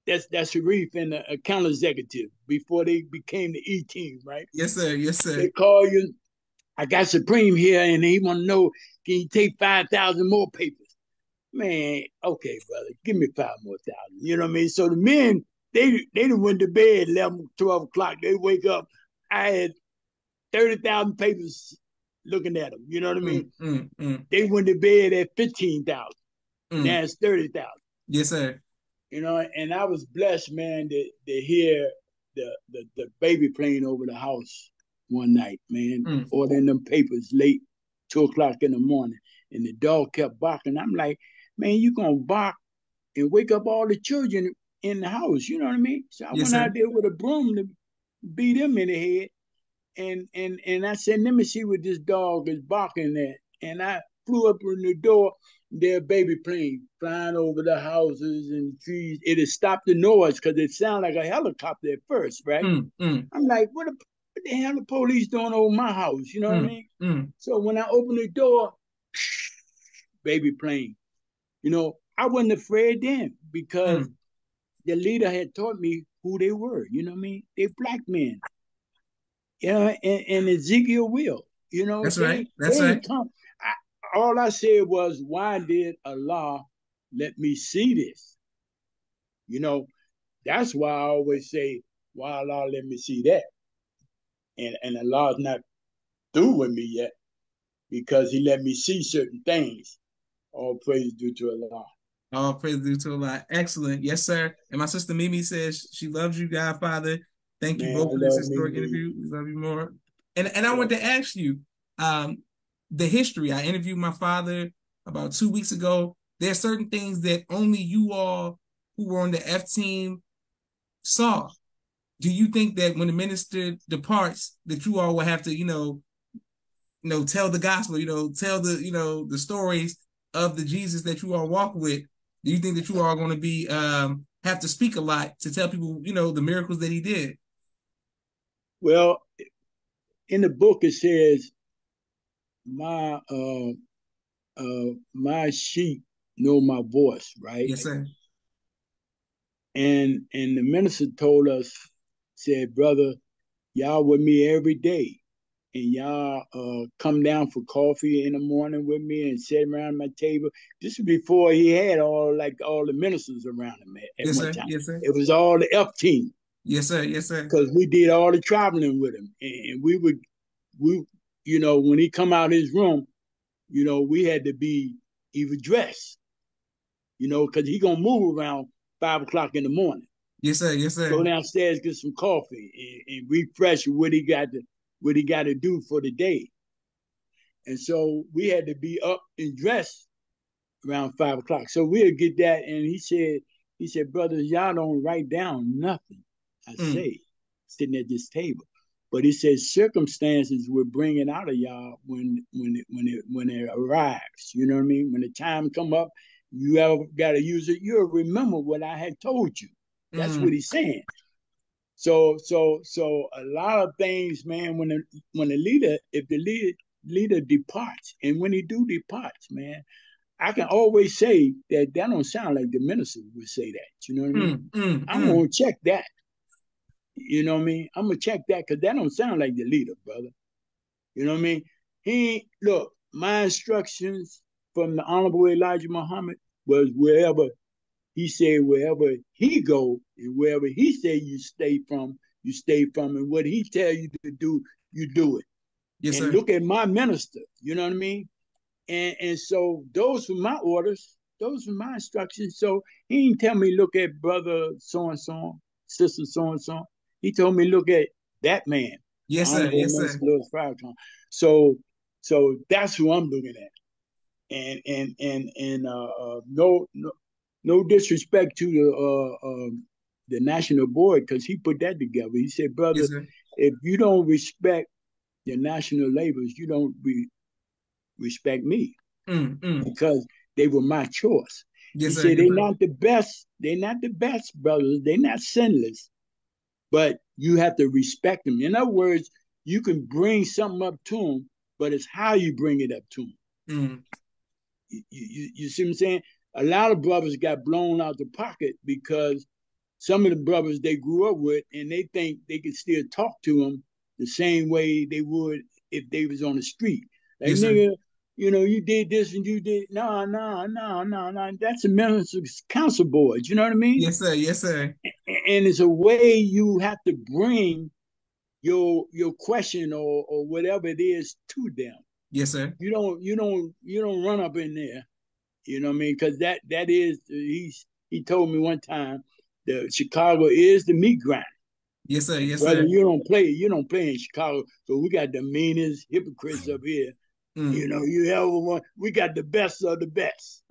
That's Sharif and the account executive before they became the E-team, right? Yes, sir. Yes, sir. They call you. I got Supreme here, and he want to know, can you take 5,000 more papers? Man, okay, brother, give me 5 more thousand. You know what I mean? So the men, they went to bed 11, 12 o'clock. They wake up. I had 30,000 papers looking at them. You know what I mean? They went to bed at 15,000. Now it's 30,000. Yes, sir. And I was blessed, man, to hear the baby playing over the house one night, man, ordering them papers late, 2 o'clock in the morning. And the dog kept barking. I'm like, man, you going to bark and wake up all the children in the house. You know what I mean? So I went out there with a broom to beat him in the head. And I said, let me see what this dog is barking at. And I flew up in the door. Their baby plane flying over the houses and trees. It had stopped the noise because it sounded like a helicopter at first, right? I'm like, what the hell the police doing over my house? You know what I mean? So when I opened the door, baby plane. I wasn't afraid then because the leader had taught me who they were. You know what I mean? They're black men. And Ezekiel will. That's right. That's right. All I said was, why did Allah let me see this? That's why I always say, why Allah let me see that? and Allah's not through with me yet because He let me see certain things. All praise due to Allah. All praise due to Allah. Excellent. Yes, sir. And my sister Mimi says she loves you, Godfather. Thank you Man, both I for this love historic me. interview. We love you more. And I want to ask you, the history. I interviewed my father about 2 weeks ago. There are certain things that only you all who were on the F team saw. Do you think that when the minister departs, that you all will have to, tell the gospel, tell the stories of the Jesus that you all walk with? Do you think that you are going to be have to speak a lot to tell people, the miracles that he did? Well, in the book it says, my sheep know my voice, right? Yes, sir. And the minister told us, said, brother, y'all with me every day. And y'all come down for coffee in the morning with me and sit around my table. This was before he had all the ministers around him at Yes, one sir. time. Yes, sir. It was all the F team. Yes, sir. Yes, sir. Because we did all the traveling with him. And we when he come out of his room, we had to be even dressed, because he gonna move around 5 o'clock in the morning. Yes, sir. Yes, sir. Go downstairs, get some coffee, and refresh what he got to do for the day. And so we had to be up and dressed around 5 o'clock. So we'll get that. And he said, brothers, y'all don't write down nothing I say sitting at this table. But he said circumstances will bring it out of y'all when it arrives. You know what I mean? When the time come up, you ever got to use it. You'll remember what I had told you. That's what he's saying. So a lot of things, man. When the leader, if the leader departs, and when he do departs, man, I can always say that don't sound like the minister would say that. You know what I mean? I'm gonna check that. You know what I mean? I'm gonna check that because that don't sound like the leader, brother. You know what I mean? Look, my instructions from the Honorable Elijah Muhammad was wherever he said, wherever he go and wherever he say you stay from, and what he tell you to do, you do it. Yes, and sir. Look at my minister. You know what I mean? And so those were my orders. Those were my instructions. So he didn't tell me look at brother so and so, sister so and so. He told me look at that man. Yes, sir. Yes, sir. Farrakhan. So that's who I'm looking at. And no disrespect to the national board because he put that together. He said, brother, yes, if you don't respect the national labels, you don't respect me because they were my choice. Yes, he sir. said, they're not the best. They're not the best, brothers. They're not sinless, but you have to respect them. In other words, you can bring something up to them, but it's how you bring it up to them. You see what I'm saying? A lot of brothers got blown out the pocket because some of the brothers they grew up with, and they think they can still talk to them the same way they would if they was on the street. Like, yes, nigga, you did this and you did, no. That's a minister's council board. You know what I mean? Yes, sir. Yes, sir. And it's a way you have to bring your question or whatever it is to them. Yes, sir. You don't run up in there. You know what I mean? Because that is, he told me one time that Chicago is the meat grinder. Yes, sir. Yes, brother, sir. You don't play in Chicago. So we got the meanest hypocrites up here. You have one. We got the best of the best.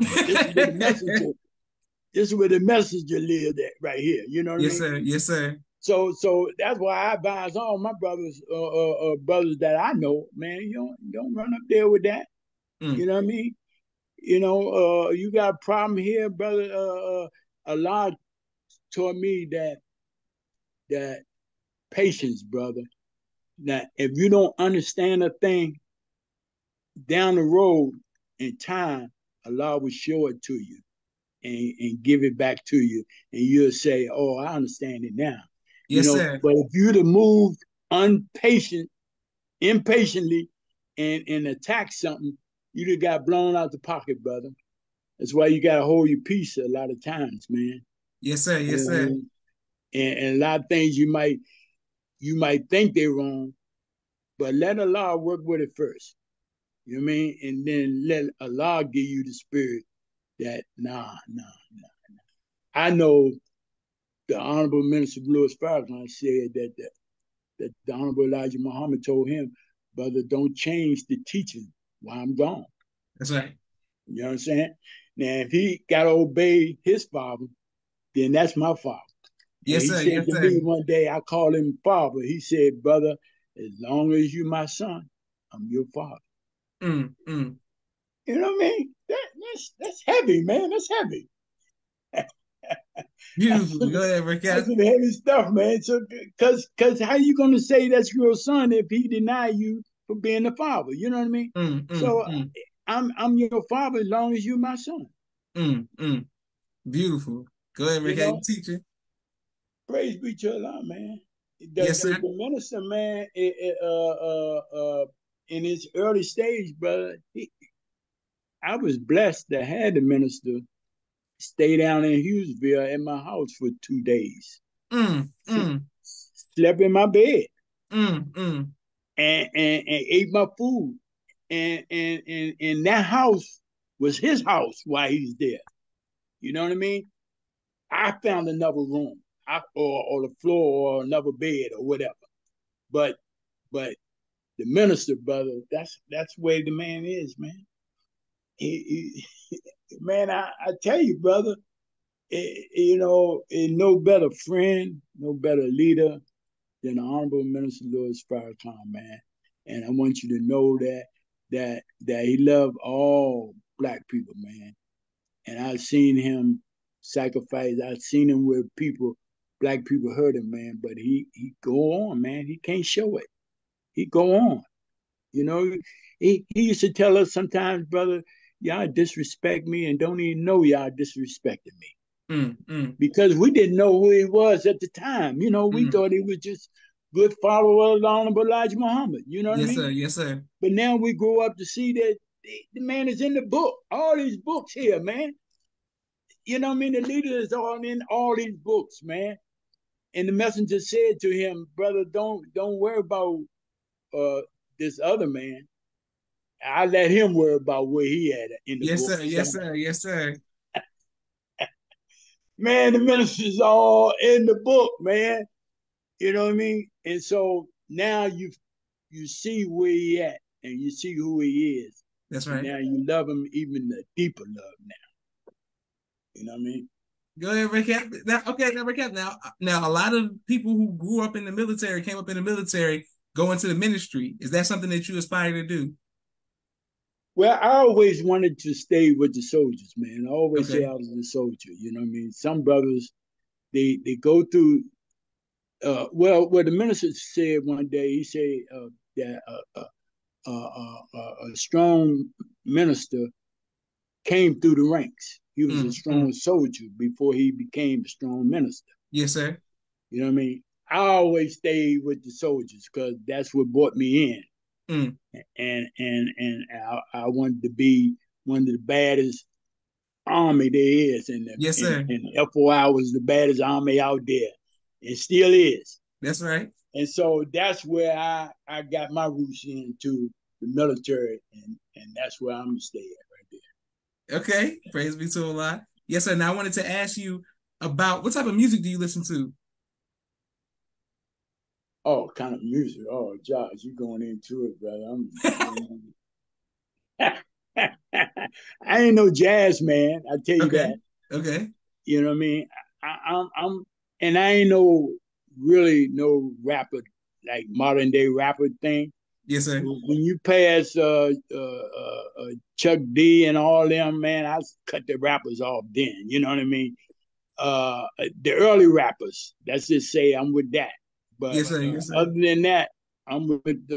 This is where the messenger lived at right here. You know what yes, I mean? Sir. Yes, sir. So that's why I advise all my brothers, brothers that I know, man, you don't run up there with that. You know what I mean? You got a problem here, brother. Allah taught me that patience, brother. Now, if you don't understand a thing down the road in time, Allah will show it to you and give it back to you, and you'll say, "Oh, I understand it now." Yes, sir. But if you'd have moved impatiently, and attack something, you'd have got blown out the pocket, brother. That's why you got to hold your peace a lot of times, man. Yes, sir. Yes, sir. And a lot of things you might think they're wrong, but let Allah work with it first. You know what I mean? And then let Allah give you the spirit that, nah. I know the Honorable Minister Louis Farrakhan said that the Honorable Elijah Muhammad told him, brother, don't change the teaching while I'm gone. That's right. You know what I'm saying? Now, if he got to obey his father, then that's my father. Yes, sir. He said Yes, to sir. me one day, I called him father. He said, brother, as long as you my son, I'm your father. Mm, mm. You know what I mean? That's heavy, man. That's heavy. Beautiful. Go ahead, Rick. That's some heavy stuff, man. So, cause how you gonna say that's your son if he deny you for being the father? You know what I mean? So I'm your father as long as you're my son. Beautiful. Go ahead, Rick. You teaching? Praise be to Allah, man. Yes, sir. The minister, man, in his early stage, brother, I was blessed to have the minister stay down in Hughesville at my house for 2 days. Slept in my bed. And ate my food. And that house was his house while he's there. You know what I mean? I found another room, or the floor, or another bed, or whatever. But the minister, brother, that's where the man is, man. Man, I tell you, brother, no better friend, no better leader than the Honorable Minister Louis Farrakhan, man. And I want you to know that he loved all Black people, man. And I've seen him sacrifice. I've seen him where Black people hurt him, man. But he go on, man. He can't show it. He go on. You know, he used to tell us sometimes, brother, y'all disrespect me and don't even know y'all disrespecting me. Because we didn't know who he was at the time. You know, we thought he was just good follower of Honorable Elijah Muhammad. You know what I mean? Sir. Yes, sir. But now we grow up to see that the man is in the book. All these books here, man. You know what I mean? The leader is all in all these books, man. And the messenger said to him, brother, don't worry about this other man. I let him worry about where he at in the book. Sir. Yes, sir. Yes, sir. Man, the minister's all in the book, man. You know what I mean? And so now you see where he at, and you see who he is. That's right. Now you love him even the deeper love now. You know what I mean? Go ahead, recap. Recap. Now, a lot of people who grew up in the military, came up in the military, go into the ministry. Is that something that you aspire to do? Well, I always wanted to stay with the soldiers, man. I always say I was a soldier. You know what I mean? Some brothers, they go through. What the minister said one day, he said that a strong minister came through the ranks. He was a strong soldier before he became a strong minister. Yes, sir. You know what I mean? I always stayed with the soldiers because that's what brought me in. And I wanted to be one of the baddest army there is. And yes, sir. And FOI was the baddest army out there. It still is. That's right. And so that's where I got my roots into the military, and that's where I'm gonna stay at right there. Okay, praise be to Allah. Yes, sir. Now I wanted to ask you about what type of music do you listen to? Oh, kind of music. Oh, Josh, you going into it, brother. I ain't no jazz man. I tell you that. Okay. You know what I mean? I'm and I ain't no rapper, like modern day rapper thing. Yes, sir. When you pass Chuck D and all them, man, I cut the rappers off then. You know what I mean? The early rappers, let's just say I'm with that. But yes, sir. Yes, sir. Other than that, I'm with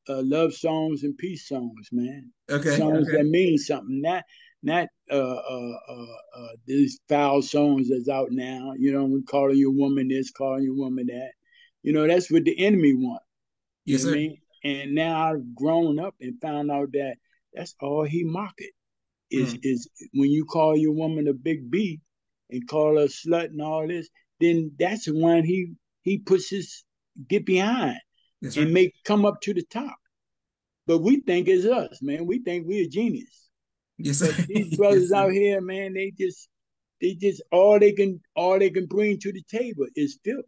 love songs and peace songs, man. Okay. Songs that mean something. Not these foul songs that's out now. You know, we calling your woman this, calling your woman that. You know, that's what the enemy want. You know what I mean? And now I've grown up and found out that that's all he market is when you call your woman a big B and call her slut and all this, then that's the one he puts his get behind. Yes, and sir. come up to the top. But we think it's us, man. We think we're a genius. Yes, sir. But these Yes, brothers sir. out here, man, they just all they can bring to the table is filth.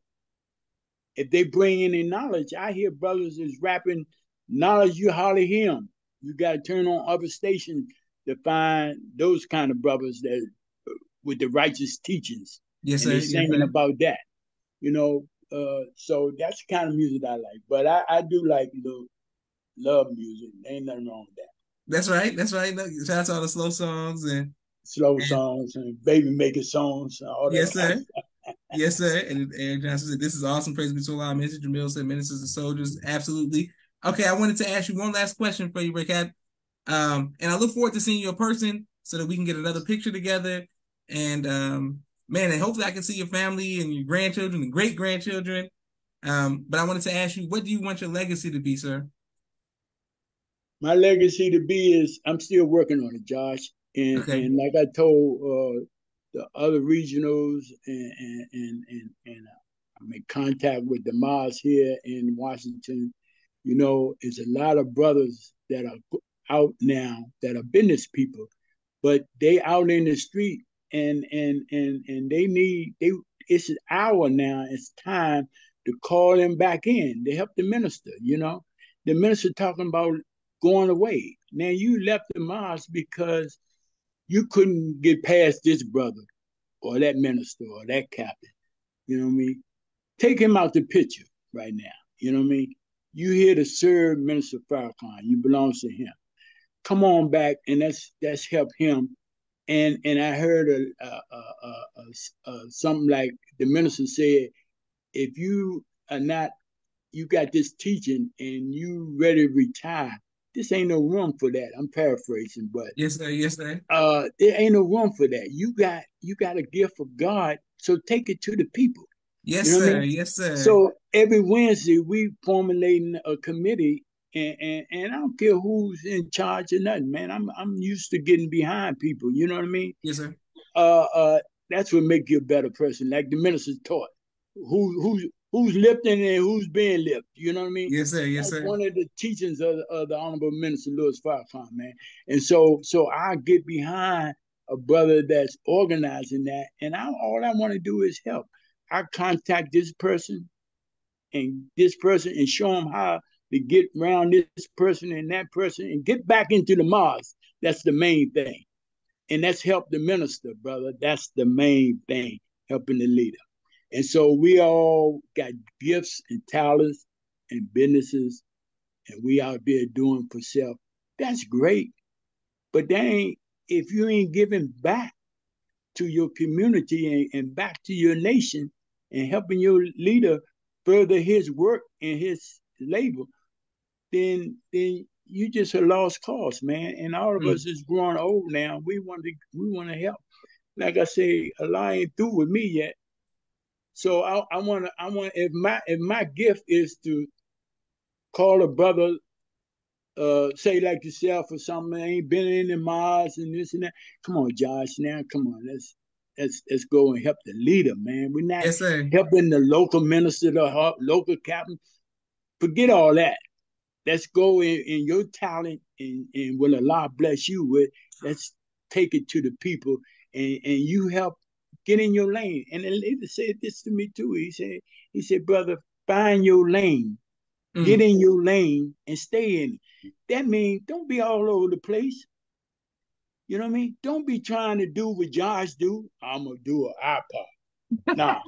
If they bring any knowledge, I hear brothers is rapping knowledge you hardly hear them. You got to turn on other stations to find those kind of brothers that with the righteous teachings, Yes, and sir. they Yes, singing sir. about that, you know. So that's the kind of music I like. But I do like love music. Ain't nothing wrong with that. That's right. That's right. No, shout out to all the slow songs Slow and songs and baby making songs, all yes, that. sir. Yes, sir. And Eric Johnson said, "This is awesome. Praise be to Allah." Mr. Jamil said, "Ministers and soldiers, absolutely." Okay, I wanted to ask you one last question for you, Rick. And I look forward to seeing you in person so that we can get another picture together. And man, and hopefully I can see your family and your grandchildren and great grandchildren. But I wanted to ask you, what do you want your legacy to be, sir? My legacy to be is I'm still working on it, Josh. Okay. And like I told the other regionals and I'm in contact with the mosques here in Washington. It's a lot of brothers that are out now that are business people, but they out in the street and they it's an hour now. It's time to call them back in. They help the minister. The minister talking about going away. Now you left the mosque because you couldn't get past this brother or that minister or that captain. You know what I mean? Take him out the picture right now. You know what I mean? You here to serve Minister Farrakhan. You belong to him. Come on back, and that's help him. And I heard something like the minister said, if you are not, you got this teaching and you ready to retire, this ain't no room for that. I'm paraphrasing, but Yes, sir. Yes, sir. there ain't no room for that. You got a gift of God, so take it to the people. You Yes, know what I sir. mean? Yes, sir. So every Wednesday we formulating a committee, and I don't care who's in charge or nothing, man. I'm used to getting behind people. You know what I mean? Yes, sir. Uh, uh, that's what make you a better person. Like the minister taught, who's lifting and who's being lifted. You know what I mean? Yes, sir. Yes, That's sir. one of the teachings of the Honorable Minister Louis Farrakhan, man. And so I get behind a brother that's organizing that, and all I want to do is help. I contact this person and show them how to get around this person and that person and get back into the mosque. That's the main thing. And that's help the minister, brother. That's the main thing, helping the leader. And so we all got gifts and talents and businesses, and we out there doing for self. That's great. But that ain't, if you ain't giving back to your community and back to your nation and helping your leader further his work and his labor, then you just a lost cause, man. And all of Mm. us is growing old now. We want to help. Like I say, Allah ain't through with me yet. So I want if my gift is to call a brother, say like yourself or something, ain't been in the Mars and this and that. Come on, Josh, now come on, let's go and help the leader, man. We're not Yes, sir. helping the local minister, the local captain. Forget all that. Let's go in your talent and what Allah bless you with. Let's take it to the people and you help get in your lane. And the leader said this to me too. He said, brother, find your lane, get Mm. in your lane and stay in it. That means don't be all over the place. You know what I mean? Don't be trying to do what Josh do. I'm gonna do an iPod. Nah,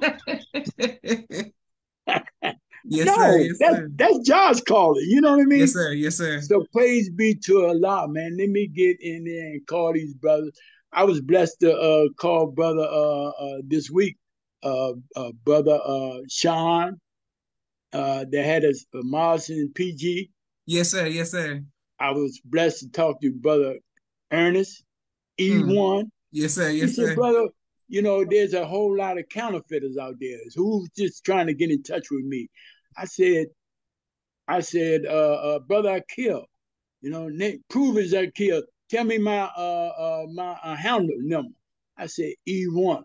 Yes, sir. no, Yes, that's sir. that's Josh calling. You know what I Yes, mean? sir. Yes, sir. So praise be to Allah, man. Let me get in there and call these brothers. I was blessed to call brother this week, brother Sean, that had a Mars in PG. Yes, sir. Yes, sir. I was blessed to talk to brother Ernest Mm. E1. Yes, sir. He Yes, said, sir. brother, there's a whole lot of counterfeiters out there who's just trying to get in touch with me. I said, brother Akil, prove it's Akil. Tell me my handle number. I said E1.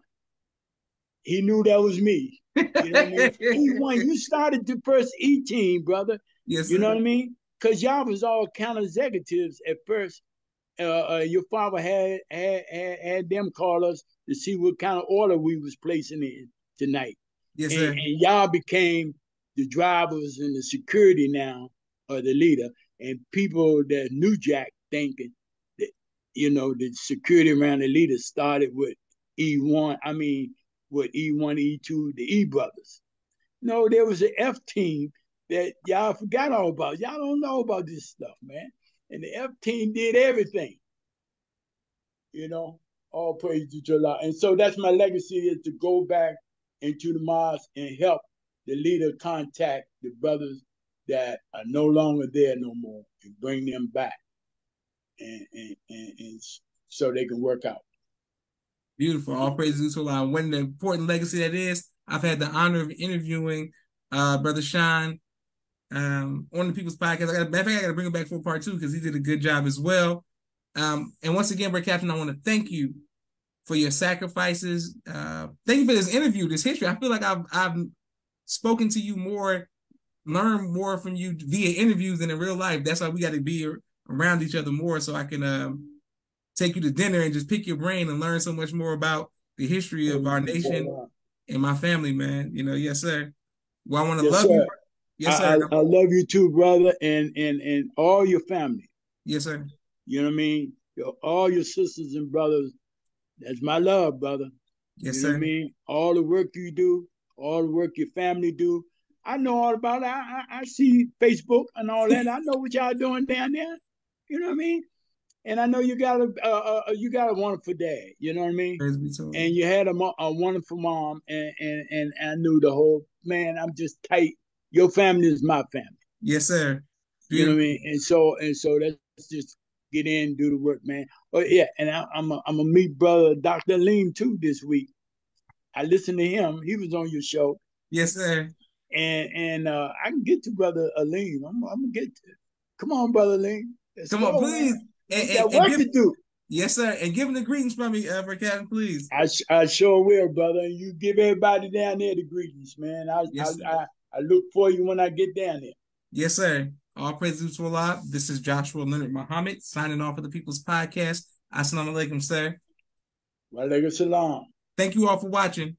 He knew that was me. You know what I mean? E1, you started the first E team, brother. Yes, You know sir. what I mean? Because y'all was all counter executives at first. Your father had them call us to see what kind of order we was placing in tonight, Yes, and, sir. and y'all became the drivers and the security now, or the leader, and people that knew Jack thinking that the security around the leader started with E1. I mean, with E1, E2, the E brothers. No, there was an F team that y'all forgot all about. Y'all don't know about this stuff, man. And the F team did everything, all praise to Allah. And so that's my legacy, is to go back into the mosque and help the leader contact the brothers that are no longer there no more, and bring them back, and so they can work out. Beautiful. All praises to Allah. One of the important legacy that is, I've had the honor of interviewing Brother Sean on the People's Podcast. I got to bring him back for part 2 because he did a good job as well. And once again, Brother Captain, I want to thank you for your sacrifices. Thank you for this interview, this history. I feel like I've spoken to you more, learned more from you via interviews than in real life. That's why we got to be around each other more, so I can take you to dinner and just pick your brain and learn so much more about the history of our nation and my family, man. Yes, sir. Well, I want to Yes, love sir. you. Yes, sir. I love you too, brother, and all your family. Yes, sir. You know what I mean? All your sisters and brothers. That's my love, brother. Yes, you know sir. what I mean? All the work you do, all the work your family do. I know all about it. I see Facebook and all that. I know what y'all doing down there. You know what I mean? And I know you got a wonderful dad. You know what I mean? Praise be to him. And you had a wonderful mom, and I knew the whole, man. I'm just tight. Your family is my family. Yes, sir. You know Beautiful. what I mean? And so let's just get in and do the work, man. Oh yeah, and I'm a meet brother Dr. Lean too this week. I listened to him. He was on your show. Yes, sir. And I can get to brother Aleem. I'm gonna get to. Come on, brother Aleem. Let's Come on, go, please. man. And, We and, got and work give to do. Yes, sir. And give him the greetings from me, Brother Captain, please. I sure will, brother. And you give everybody down there the greetings, man. Yes, sir. I look for you when I get down there. Yes, sir. All praises to Allah. This is Joshua Leonard Muhammad signing off of the People's Podcast. Assalamu alaikum, sir. Wa alaikum salam. Thank you all for watching.